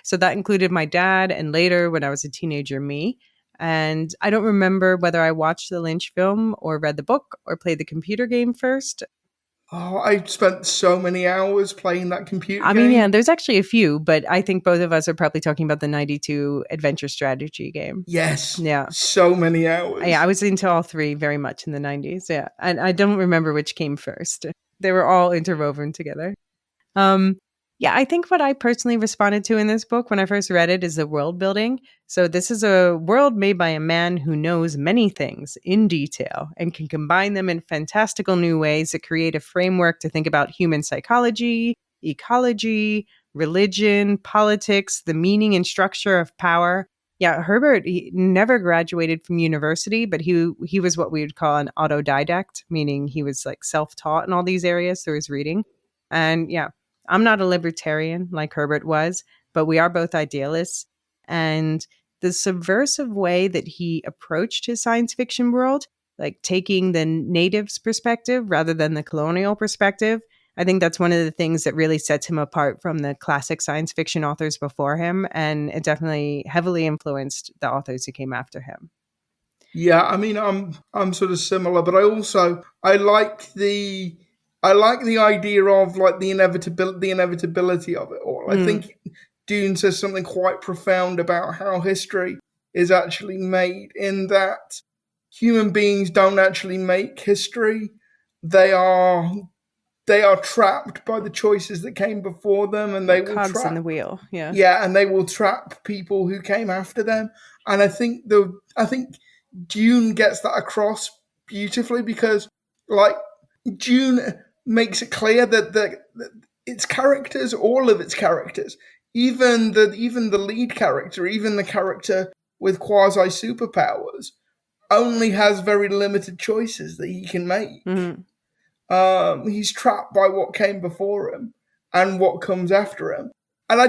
So that included my dad and later when I was a teenager, me. And I don't remember whether I watched the Lynch film or read the book or played the computer game first. Oh, I spent so many hours playing that computer game. I mean, yeah, there's actually a few, but I think both of us are probably talking about the 92 adventure strategy game. Yes. Yeah. So many hours. Yeah, I was into all 3 very much in the 90s. Yeah. And I don't remember which came first. They were all interwoven together. I think what I personally responded to in this book when I first read it is the world building. So this is a world made by a man who knows many things in detail and can combine them in fantastical new ways that create a framework to think about human psychology, ecology, religion, politics, the meaning and structure of power. Yeah, Herbert, he never graduated from university, but he was what we would call an autodidact, meaning he was like self-taught in all these areas through his reading. And yeah, I'm not a libertarian like Herbert was, but we are both idealists. And the subversive way that he approached his science fiction world, like taking the natives' perspective rather than the colonial perspective, I think that's one of the things that really sets him apart from the classic science fiction authors before him. And it definitely heavily influenced the authors who came after him. Yeah, I mean, I'm sort of similar, but I like the idea of like the inevitability of it all. I think Dune says something quite profound about how history is actually made, in that human beings don't actually make history. They are trapped by the choices that came before them, and they will cogs in the wheel. Yeah. Yeah, and they will trap people who came after them. And I think Dune gets that across beautifully, because like Dune makes it clear that its characters, all of its characters, even the lead character, even the character with quasi superpowers, only has very limited choices that he can make. Mm-hmm. He's trapped by what came before him and what comes after him. And I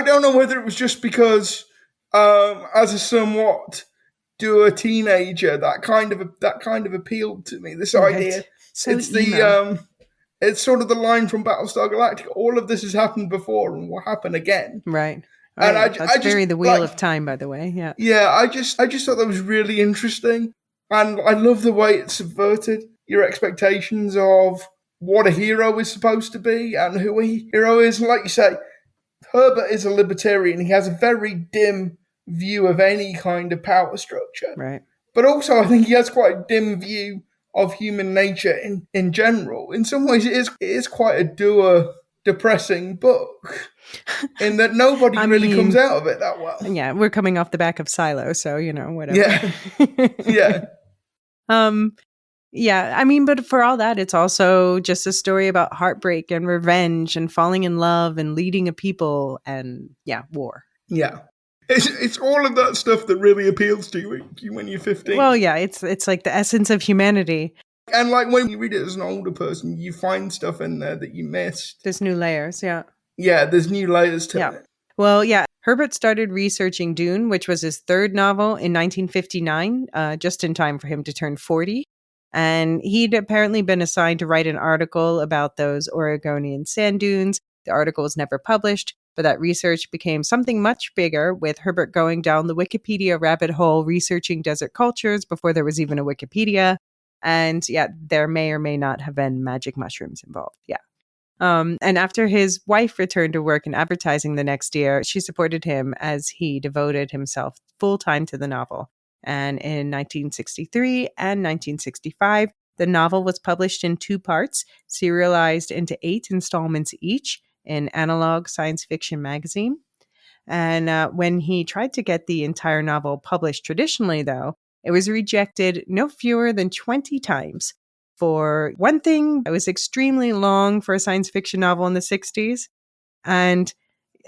don't know whether it was just because as a somewhat dour teenager, that kind of appealed to me. This idea. So it's sort of the line from Battlestar Galactica. All of this has happened before and will happen again. Right. And Right. That's I just very the Wheel like, of Time, by the way. Yeah. yeah, I just thought that was really interesting, and I love the way it subverted your expectations of what a hero is supposed to be and who a hero is. And like you say, Herbert is a libertarian. He has a very dim view of any kind of power structure. Right. But also, I think he has quite a dim view of human nature in general. In some ways, it is quite a dour, depressing book in that nobody I really comes mean, out of it that well. yeah, we're coming off the back of Silo, so, whatever. Yeah, yeah, um, yeah, I mean, but for all that, it's also just a story about heartbreak and revenge and falling in love and leading a people and, yeah, war. yeah. It's all of that stuff that really appeals to you when you're 15. Well, yeah, it's like the essence of humanity. And like when you read it as an older person, you find stuff in there that you missed. There's new layers, yeah. Yeah, there's new layers to it. Well, yeah, Herbert started researching Dune, which was his third novel, in 1959, just in time for him to turn 40. And he'd apparently been assigned to write an article about those Oregonian sand dunes. The article was never published, but that research became something much bigger, with Herbert going down the Wikipedia rabbit hole researching desert cultures before there was even a Wikipedia. And yeah, there may or may not have been magic mushrooms involved. Yeah. And after his wife returned to work in advertising the next year, she supported him as he devoted himself full time to the novel. And in 1963 and 1965, the novel was published in 2 parts, serialized into 8 installments each in Analog Science Fiction magazine. And when he tried to get the entire novel published traditionally, though, it was rejected no fewer than 20 times. For one thing, it was extremely long for a science fiction novel in the 60s. And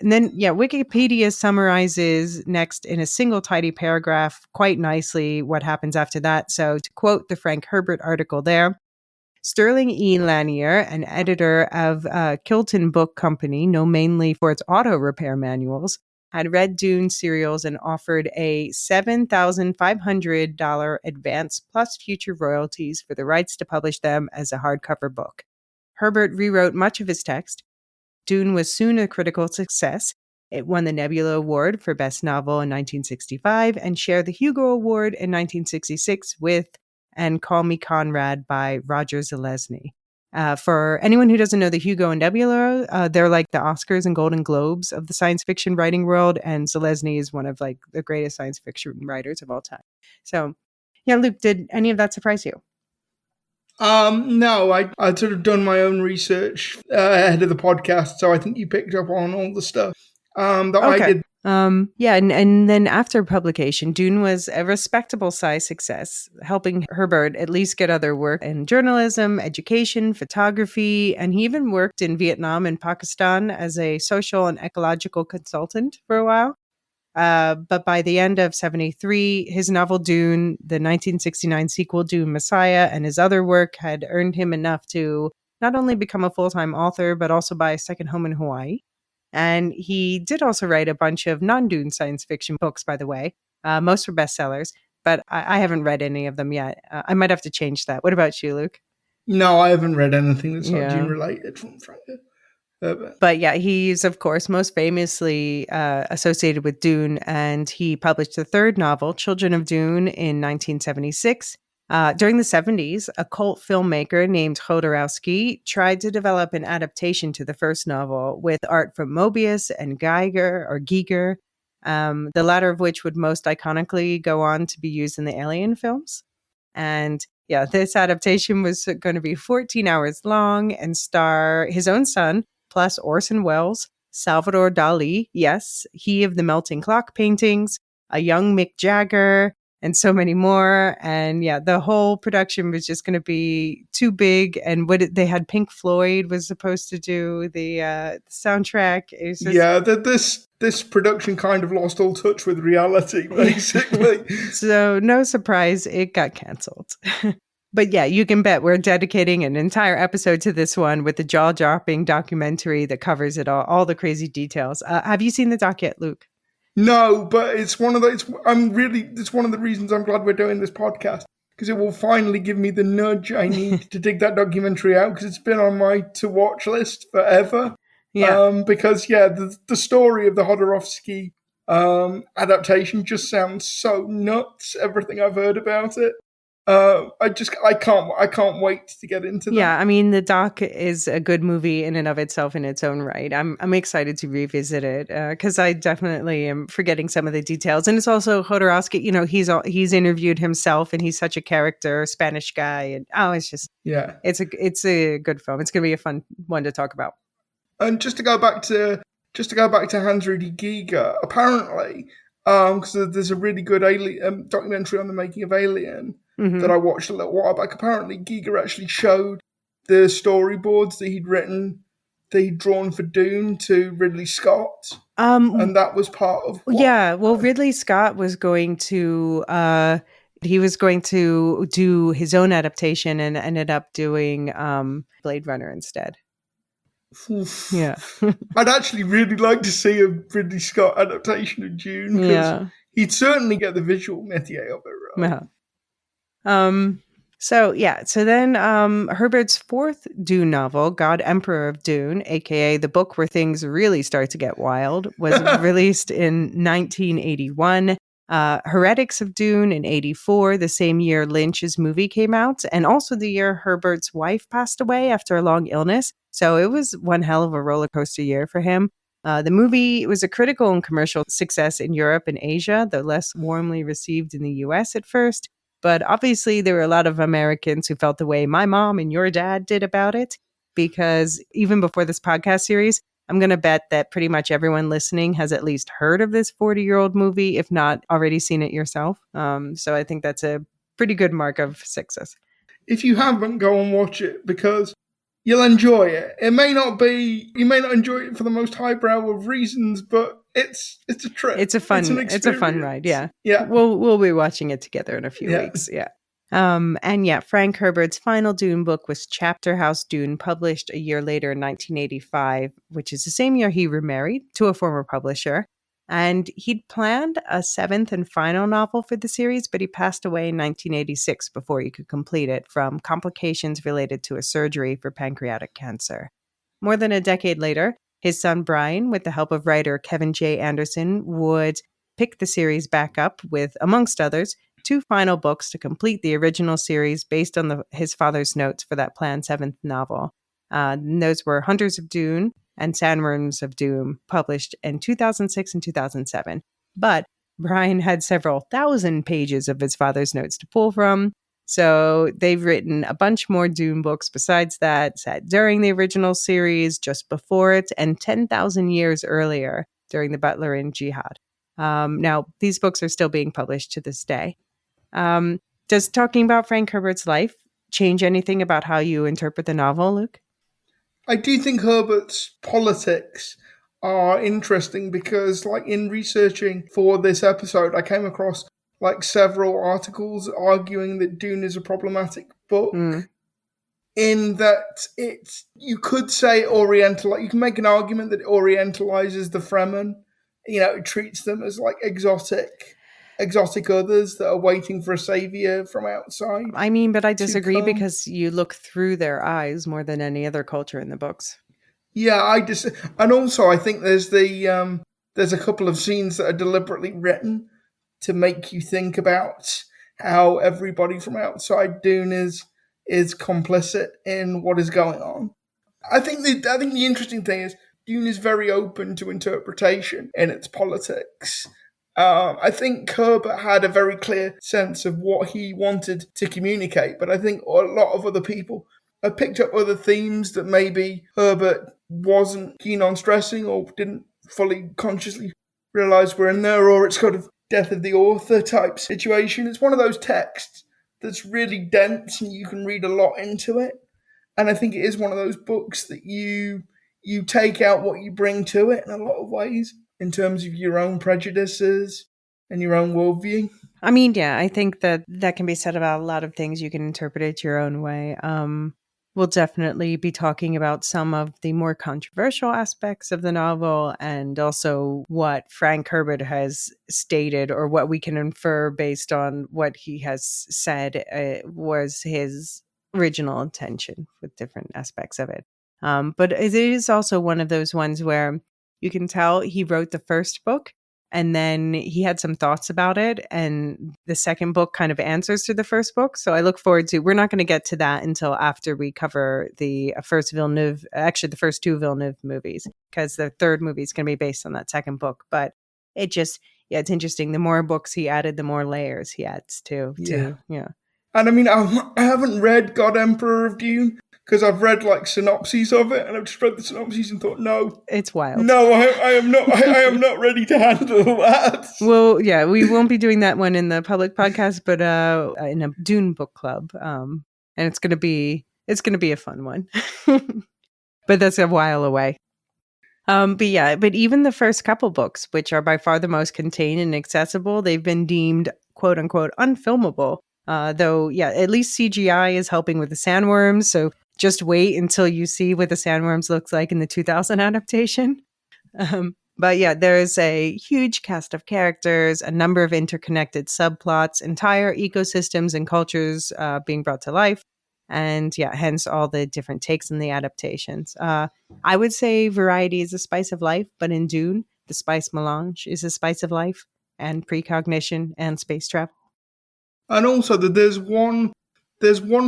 then, yeah, Wikipedia summarizes next in a single tidy paragraph quite nicely what happens after that. So to quote the Frank Herbert article there, Sterling E. Lanier, an editor of Kilton Book Company, known mainly for its auto repair manuals, had read Dune serials and offered a $7,500 advance plus future royalties for the rights to publish them as a hardcover book. Herbert rewrote much of his text. Dune was soon a critical success. It won the Nebula Award for Best Novel in 1965 and shared the Hugo Award in 1966 with And Call Me Conrad by Roger Zelazny. For anyone who doesn't know the Hugo and Nebula, they're like the Oscars and Golden Globes of the science fiction writing world, and Zelazny is one of like the greatest science fiction writers of all time. So, yeah, Luke, did any of that surprise you? No, I'd sort of done my own research ahead of the podcast, so I think you picked up on all the stuff that I did. Yeah, and then after publication, Dune was a respectable size success, helping Herbert at least get other work in journalism, education, photography, and he even worked in Vietnam and Pakistan as a social and ecological consultant for a while. But by the end of 73, his novel Dune, the 1969 sequel Dune Messiah, and his other work had earned him enough to not only become a full-time author, but also buy a second home in Hawaii. And he did also write a bunch of non-Dune science fiction books, by the way. Most were bestsellers, but I haven't read any of them yet. I might have to change that. What about you, Luke? No, I haven't read anything that's not Dune related from Frank Herbert. But yeah, he's, of course, most famously associated with Dune, and he published the third novel, Children of Dune, in 1976. During the 70s, a cult filmmaker named Jodorowsky tried to develop an adaptation to the first novel with art from Mobius and Giger, the latter of which would most iconically go on to be used in the Alien films. And yeah, this adaptation was going to be 14 hours long and star his own son, plus Orson Welles, Salvador Dali, yes, he of the Melting Clock paintings, a young Mick Jagger, and so many more. And yeah, the whole production was just going to be too big. And they had Pink Floyd was supposed to do the soundtrack. It was just, yeah, this production kind of lost all touch with reality, basically. So no surprise, it got canceled. But yeah, you can bet we're dedicating an entire episode to this one with the jaw-dropping documentary that covers it all the crazy details. Have you seen the doc yet, Luke? No, but it's one of the it's one of the reasons I'm glad we're doing this podcast, because it will finally give me the nudge I need to dig that documentary out, because it's been on my to watch list forever. Yeah. Because the story of the Jodorowsky adaptation just sounds so nuts. Everything I've heard about it, I can't wait to get into that. Yeah, I mean, the doc is a good movie in and of itself in its own right. I'm excited to revisit it because I definitely am forgetting some of the details. And it's also Jodorowsky. You know, he's interviewed himself, and he's such a character, Spanish guy, and it's just Yeah, it's a good film. It's gonna be a fun one to talk about. and just to go back to Hans Rudy Giger, apparently, because there's a really good alien documentary on the making of Alien that Hmm. I watched a little while back. Apparently, Giger actually showed the storyboards that he'd drawn for Dune to Ridley Scott, Um, and that was part of what. yeah. Well, Ridley Scott was going to he was going to do his own adaptation and ended up doing Blade Runner instead. Yeah. I'd actually really like to see a Ridley Scott adaptation of Dune because Yeah. he'd certainly get the visual métier of it right. Yeah. So then Herbert's fourth Dune novel, God Emperor of Dune, aka the book where things really start to get wild, was released in 1981. Heretics of Dune in 84, the same year Lynch's movie came out, and also the year Herbert's wife passed away after a long illness. So it was one hell of a roller coaster year for him. The movie was a critical and commercial success in Europe and Asia, though less warmly received in the US at first. But obviously, there were a lot of Americans who felt the way my mom and your dad did about it, because even before this podcast series, I'm going to bet that pretty much everyone listening has at least heard of this 40-year-old movie, if not already seen it yourself. So I think that's a pretty good mark of success. If you haven't, go and watch it because you'll enjoy it. You may not enjoy it for the most highbrow of reasons, but it's a trip. It's a fun ride. Yeah. We'll be watching it together in a few weeks. Yeah. Frank Herbert's final Dune book was Chapter House Dune, published a year later in 1985, which is the same year he remarried to a former publisher. And he'd planned a seventh and final novel for the series, but he passed away in 1986 before he could complete it from complications related to a surgery for pancreatic cancer. More than a decade later, his son Brian, with the help of writer Kevin J. Anderson, would pick the series back up with, amongst others, two final books to complete the original series based on his father's notes for that planned seventh novel. Those were Hunters of Dune and Sandworms of Doom, published in 2006 and 2007. But Brian had several thousand pages of his father's notes to pull from, so they've written a bunch more Dune books besides that, set during the original series, just before it, and 10,000 years earlier during the Butlerian Jihad. Now, these books are still being published to this day. Does talking about Frank Herbert's life change anything about how you interpret the novel, Luke? I do think Herbert's politics are interesting because, like, in researching for this episode, I came across like several articles arguing that Dune is a problematic book. In that you could say you can make an argument that it orientalizes the Fremen. You know, it treats them as like exotic others that are waiting for a savior from outside. I mean, but I disagree because you look through their eyes more than any other culture in the books. Yeah, and also I think there's a couple of scenes that are deliberately written to make you think about how everybody from outside Dune is complicit in what is going on. I think the interesting thing is Dune is very open to interpretation in its politics. I think Herbert had a very clear sense of what he wanted to communicate, but I think a lot of other people have picked up other themes that maybe Herbert wasn't keen on stressing or didn't fully consciously realize were in there, or it's kind of death of the author type situation. It's one of those texts that's really dense and you can read a lot into it. And I think it is one of those books that you take out what you bring to it in a lot of ways in terms of your own prejudices and your own worldview. I mean, yeah, I think that can be said about a lot of things. You can interpret it your own way. We'll definitely be talking about some of the more controversial aspects of the novel and also what Frank Herbert has stated, or what we can infer based on what he has said was his original intention with different aspects of it. But it is also one of those ones where you can tell he wrote the first book and then he had some thoughts about it. And the second book kind of answers to the first book. So I look forward to, we're not going to get to that until after we cover the first Villeneuve, actually the first two Villeneuve movies, because the third movie is going to be based on that second book. But it just, yeah, it's interesting. The more books he added, the more layers he adds to. Yeah. And I mean, I haven't read God Emperor of Dune because I've read like synopses of it, and I've just read the synopses and thought, no, it's wild. No, I am not. I am not ready to handle that. Well, yeah, we won't be doing that one in the public podcast, but in a Dune book club, and it's gonna be a fun one. But that's a while away. But even the first couple books, which are by far the most contained and accessible, they've been deemed quote unquote unfilmable. Though, yeah, at least CGI is helping with the sandworms. So just wait until you see what the sandworms looks like in the 2000 adaptation. But yeah, there's a huge cast of characters, a number of interconnected subplots, entire ecosystems and cultures being brought to life. And yeah, hence all the different takes in the adaptations. I would say variety is a spice of life, but in Dune, the spice melange is a spice of life and precognition and space travel. And also that there's one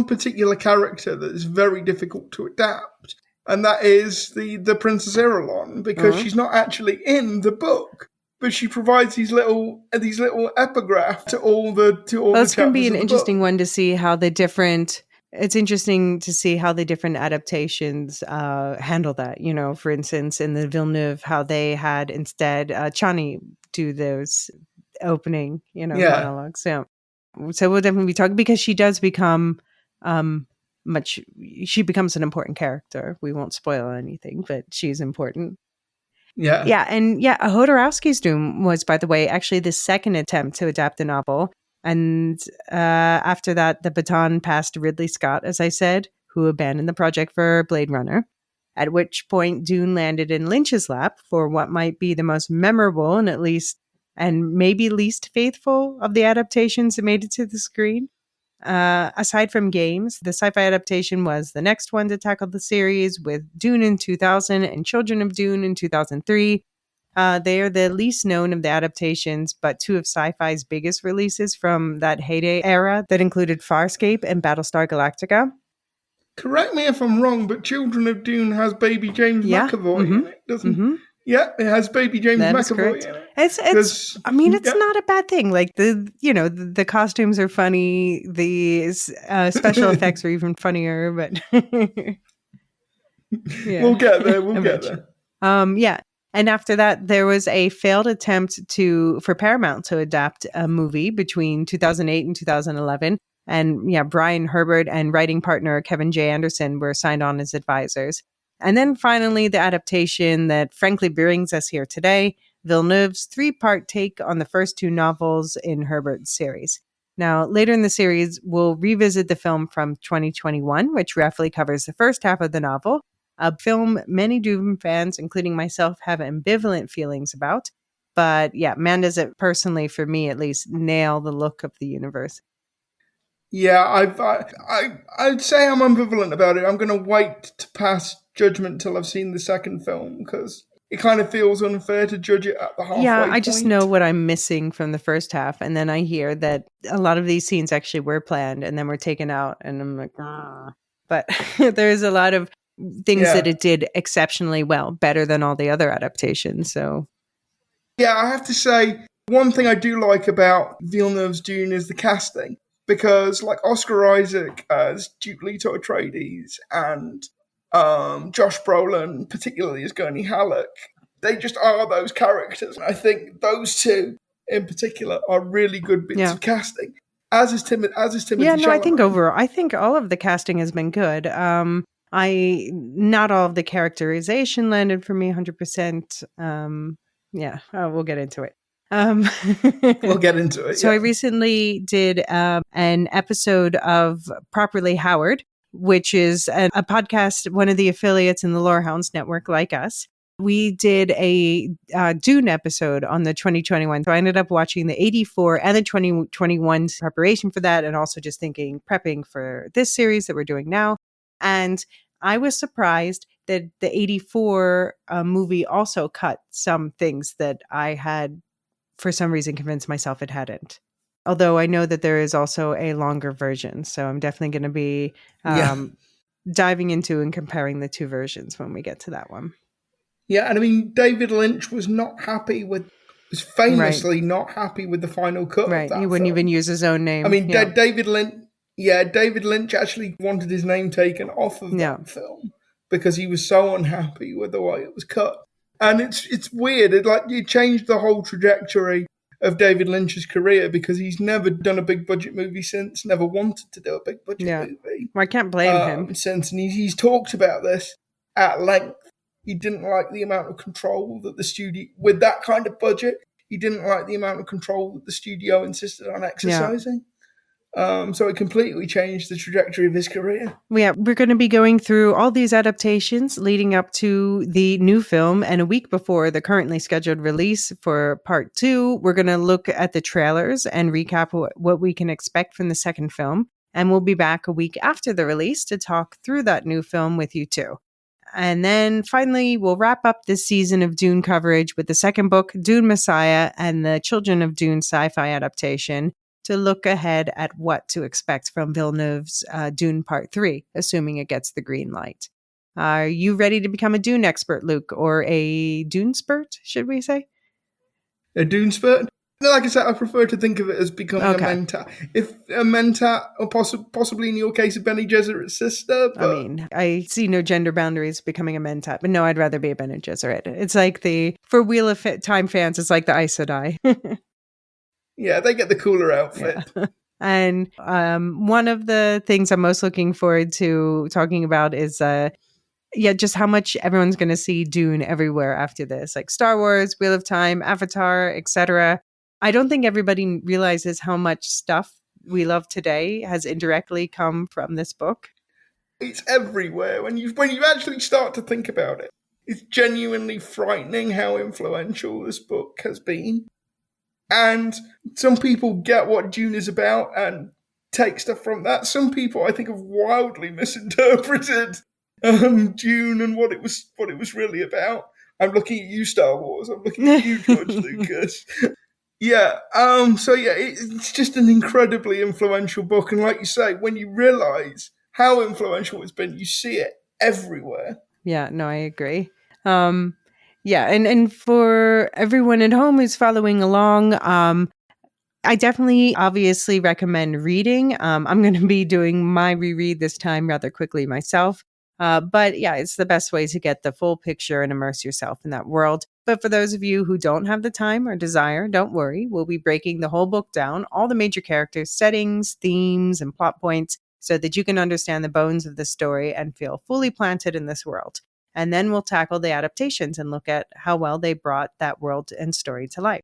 particular character that is very difficult to adapt, and that is the Princess Irulan, because she's not actually in the book, but she provides these little epigraphs to all the chapters. It's going to be an interesting one to see how the different. It's interesting to see how the different adaptations handle that. You know, for instance, in the Villeneuve, how they had instead Chani do those opening, monologues. So we'll definitely be talking, because she does become she becomes an important character. We won't spoil anything, but she's important. Yeah. And yeah, Jodorowsky's Dune was, by the way, actually the second attempt to adapt a novel. And after that, the baton passed to Ridley Scott, as I said, who abandoned the project for Blade Runner. At which point Dune landed in Lynch's lap for what might be the most memorable and maybe least faithful of the adaptations that made it to the screen. Aside from games, the Syfy adaptation was the next one to tackle the series, with Dune in 2000 and Children of Dune in 2003. They are the least known of the adaptations, but two of Syfy's biggest releases from that heyday era that included Farscape and Battlestar Galactica. Correct me if I'm wrong, but Children of Dune has baby James McAvoy in it, doesn't it? Yeah, it has baby James McAvoy in it. It's not a bad thing. Like the costumes are funny. The special effects are even funnier, but yeah. We'll get there. Yeah. And after that, there was a failed attempt for Paramount to adapt a movie between 2008 and 2011. And yeah, Brian Herbert and writing partner Kevin J. Anderson were signed on as advisors. And then finally, the adaptation that frankly brings us here today, Villeneuve's 3-part take on the first two novels in Herbert's series. Now, later in the series, we'll revisit the film from 2021, which roughly covers the first half of the novel, a film many Dune fans, including myself, have ambivalent feelings about. But yeah, man, does it personally, for me at least, nail the look of the universe. Yeah, I'd say I'm ambivalent about it. I'm going to wait to pass judgment till I've seen the second film, because it kind of feels unfair to judge it at the halfway point. I just know what I'm missing from the first half, and then I hear that a lot of these scenes actually were planned and then were taken out, and I'm like, ah. But there's a lot of things that it did exceptionally well, better than all the other adaptations. So, yeah, I have to say, one thing I do like about Villeneuve's Dune is the casting, because like Oscar Isaac as Duke Leto Atreides and Josh Brolin, particularly as Gurney Halleck, they just are those characters. I think those two in particular are really good bits of casting. As is Timothy Chalamet. I think overall, I think all of the casting has been good. Not all of the characterization landed for me 100%. We'll get into it. We'll get into it. So I recently did an episode of Properly Howard, which is a podcast, one of the affiliates in the Lorehounds Network, like us. We did a Dune episode on the 2021. So I ended up watching the 84 and the 2021 preparation for that, and also just prepping for this series that we're doing now. And I was surprised that the 84 movie also cut some things that I had, for some reason, convinced myself it hadn't. Although I know that there is also a longer version. So I'm definitely going to be Yeah. diving into and comparing the two versions when we get to that one. Yeah, and I mean, David Lynch was Right. famously not happy with the final cut of Right. He that wouldn't even film. use his own I name. mean, Yeah. David Lynch actually wanted his name taken off of Yeah. that film because he was so unhappy with the way it was cut. And it's weird. You changed the whole trajectory of David Lynch's career because he's never done a big budget movie since, never wanted to do a big budget movie Well, I can't blame him. since. And he's talked about this at length. He didn't like the amount of control that the studio, with that kind of budget, he didn't like the amount of control that the studio insisted on exercising. So it completely changed the trajectory of his career. Yeah, we're going to be going through all these adaptations leading up to the new film. And a week before the currently scheduled release for part 2, we're going to look at the trailers and recap what we can expect from the second film. And we'll be back a week after the release to talk through that new film with you too. And then finally, we'll wrap up this season of Dune coverage with the second book, Dune Messiah, and the Children of Dune sci-fi adaptation to look ahead at what to expect from Villeneuve's Dune Part 3, assuming it gets the green light. Are you ready to become a Dune expert, Luke, or a Dune spurt, should we say? A Dune spurt? Like I said, I prefer to think of it as becoming a mentat. If a mentat, or possibly in your case, a Bene Gesserit's sister. But... I mean, I see no gender boundaries becoming a mentat, but no, I'd rather be a Bene Gesserit. It's like for Wheel of Time fans, it's like the Aes Sedai. Yeah, they get the cooler outfit. Yeah. And one of the things I'm most looking forward to talking about is just how much everyone's going to see Dune everywhere after this, like Star Wars, Wheel of Time, Avatar, etc. I don't think everybody realizes how much stuff we love today has indirectly come from this book. It's everywhere. When you actually start to think about it, it's genuinely frightening how influential this book has been. And some people get what Dune is about and take stuff from that. Some people, I think, have wildly misinterpreted Dune and what it was really about. I'm looking at you, Star Wars. I'm looking at you, George Lucas. Yeah. It's just an incredibly influential book. And like you say, when you realize how influential it's been, you see it everywhere. Yeah, no, I agree. And for everyone at home who's following along, I definitely obviously recommend reading. I'm going to be doing my reread this time rather quickly myself. But yeah, it's the best way to get the full picture and immerse yourself in that world. But for those of you who don't have the time or desire, don't worry. We'll be breaking the whole book down, all the major characters, settings, themes, and plot points, so that you can understand the bones of the story and feel fully planted in this world. And then we'll tackle the adaptations and look at how well they brought that world and story to life.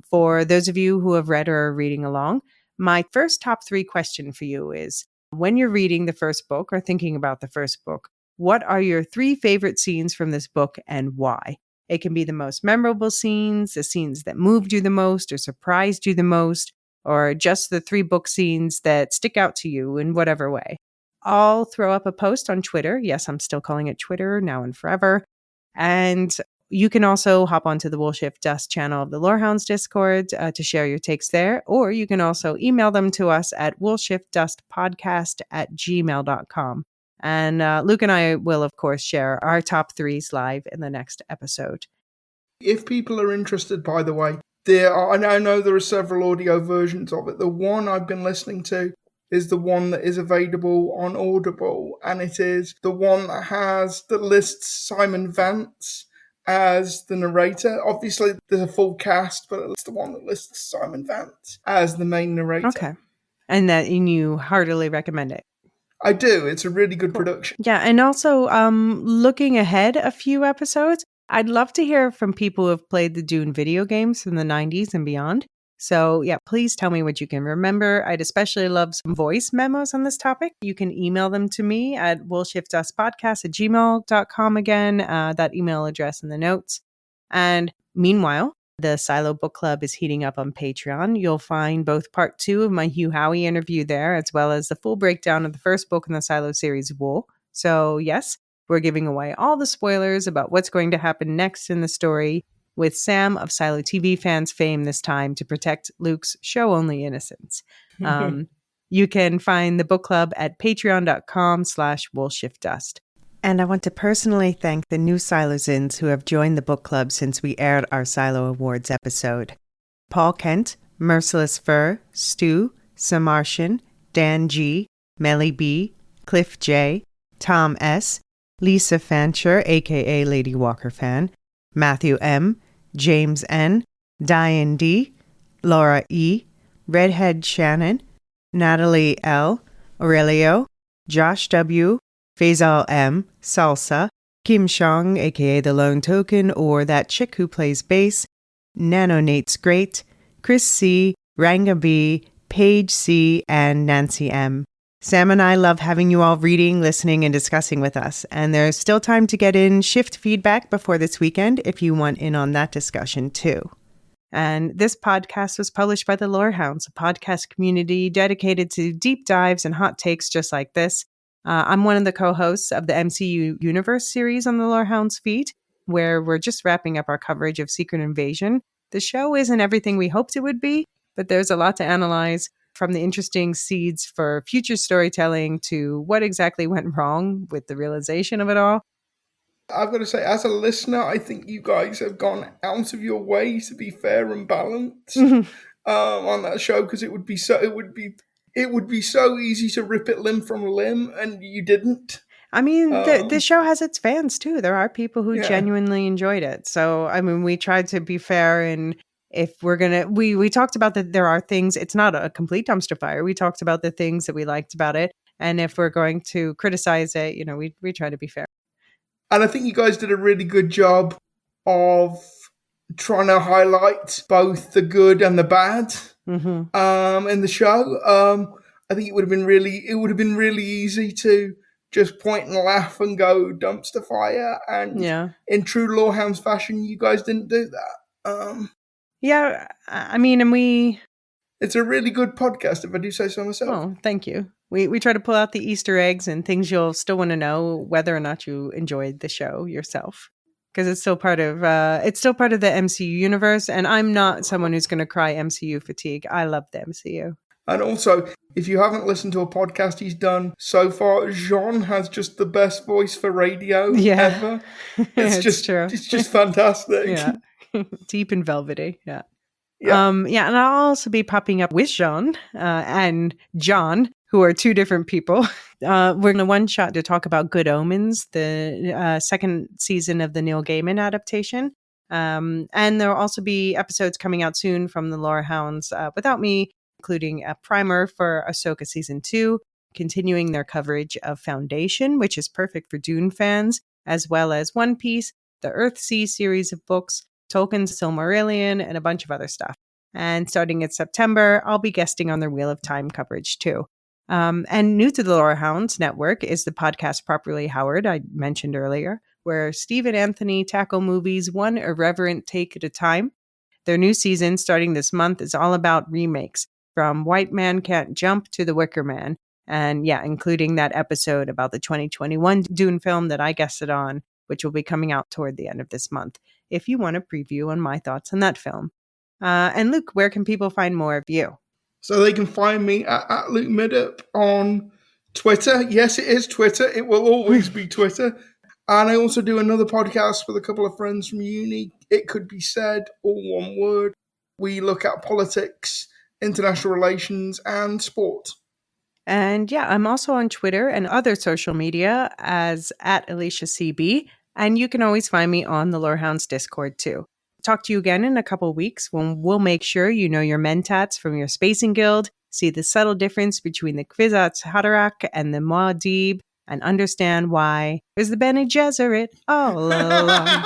For those of you who have read or are reading along, my first top 3 question for you is, when you're reading the first book or thinking about the first book, what are your 3 favorite scenes from this book and why? It can be the most memorable scenes, the scenes that moved you the most or surprised you the most, or just the 3 book scenes that stick out to you in whatever way. I'll throw up a post on Twitter. Yes, I'm still calling it Twitter now and forever. And you can also hop onto the We'll Shift Dust channel of the Lorehounds Discord to share your takes there. Or you can also email them to us at we'llshiftdustpodcast@gmail.com. And Luke and I will, of course, share our top 3s live in the next episode. If people are interested, by the way, I know there are several audio versions of it. The one I've been listening to is the one that is available on Audible, and it is the one that lists Simon Vance as the narrator. Obviously, there's a full cast, but it's the one that lists Simon Vance as the main narrator. Okay. And you heartily recommend it. I do. It's a really good production. Yeah, and also looking ahead a few episodes, I'd love to hear from people who have played the Dune video games from the 90s and beyond. So yeah, please tell me what you can remember. I'd especially love some voice memos on this topic. You can email them to me at we'llshiftdustpodcast@gmail.com again, that email address in the notes. And meanwhile, the Silo Book Club is heating up on Patreon. You'll find both part 2 of my Hugh Howey interview there, as well as the full breakdown of the first book in the Silo series, Wool. So yes, we're giving away all the spoilers about what's going to happen next in the story, with Sam of Silo TV fans fame this time to protect Luke's show-only innocence. You can find the book club at patreon.com/woolshiftdust. And I want to personally thank the new Silozins who have joined the book club since we aired our Silo Awards episode. Paul Kent, Merciless Fur, Stu, Samartian, Dan G, Melly B, Cliff J, Tom S, Lisa Fancher, aka Lady Walker Fan, Matthew M, James N, Diane D, Laura E, Redhead Shannon, Natalie L, Aurelio, Josh W, Faisal M, Salsa, Kim Shong, aka The Lone Token or That Chick Who Plays Bass, Nano Nate's Great, Chris C, Ranga B, Paige C, and Nancy M. Sam and I love having you all reading, listening, and discussing with us. And there's still time to get in shift feedback before this weekend if you want in on that discussion too. And this podcast was published by the Lorehounds, a podcast community dedicated to deep dives and hot takes just like this. I'm one of the co-hosts of the MCU Universe series on the Lorehounds feed, where we're just wrapping up our coverage of Secret Invasion. The show isn't everything we hoped it would be, but there's a lot to analyze, from the interesting seeds for future storytelling to what exactly went wrong with the realization of it all. I've got to say, as a listener, I think you guys have gone out of your way to be fair and balanced on that show, because it would be so easy to rip it limb from limb, and you didn't. I mean, the show has its fans too. There are people who genuinely enjoyed it. So, I mean, we tried to be fair, and if we're gonna, we talked about that there are things. It's not a complete dumpster fire. We talked about the things that we liked about it, and if we're going to criticize it, we try to be fair. And I think you guys did a really good job of trying to highlight both the good and the bad in the show. I think it would have been really easy to just point and laugh and go dumpster fire. And in true Lorehounds fashion, you guys didn't do that. I mean, and it's a really good podcast, if I do say so myself. Oh, thank you. We try to pull out the Easter eggs and things you'll still want to know whether or not you enjoyed the show yourself, because it's still part of the MCU universe. And I'm not someone who's going to cry MCU fatigue. I love the MCU. And also, if you haven't listened to a podcast he's done so far, Jean has just the best voice for radio ever. It's true. It's just fantastic. Yeah. Deep and velvety. Yeah. And I'll also be popping up with Jean and John, who are two different people. We're in a one-shot to talk about Good Omens, the second season of the Neil Gaiman adaptation. And there'll also be episodes coming out soon from the Lorehounds without me, including a primer for Ahsoka Season 2, continuing their coverage of Foundation, which is perfect for Dune fans, as well as One Piece, the Earthsea series of books, Tolkien's Silmarillion, and a bunch of other stuff. And starting in September, I'll be guesting on their Wheel of Time coverage too. And new to the Lorehounds Network is the podcast Properly Howard I mentioned earlier, where Steve and Anthony tackle movies one irreverent take at a time. Their new season, starting this month, is all about remakes, from White Man Can't Jump to The Wicker Man, and including that episode about the 2021 Dune film that I guested on, which will be coming out toward the end of this month, if you want a preview on my thoughts on that film. And Luke, where can people find more of you? So they can find me at Luke Middup on Twitter. Yes, it is Twitter. It will always be Twitter. And I also do another podcast with a couple of friends from uni. It Could Be Said, all one word. We look at politics, international relations, and sport. And I'm also on Twitter and other social media as at Elysia CB. And you can always find me on the Lorehounds Discord too. Talk to you again in a couple weeks when we'll make sure you know your mentats from your Spacing Guild, see the subtle difference between the Kwisatz Haderach and the Muad'Dib, and understand why there's the Bene Gesserit all along.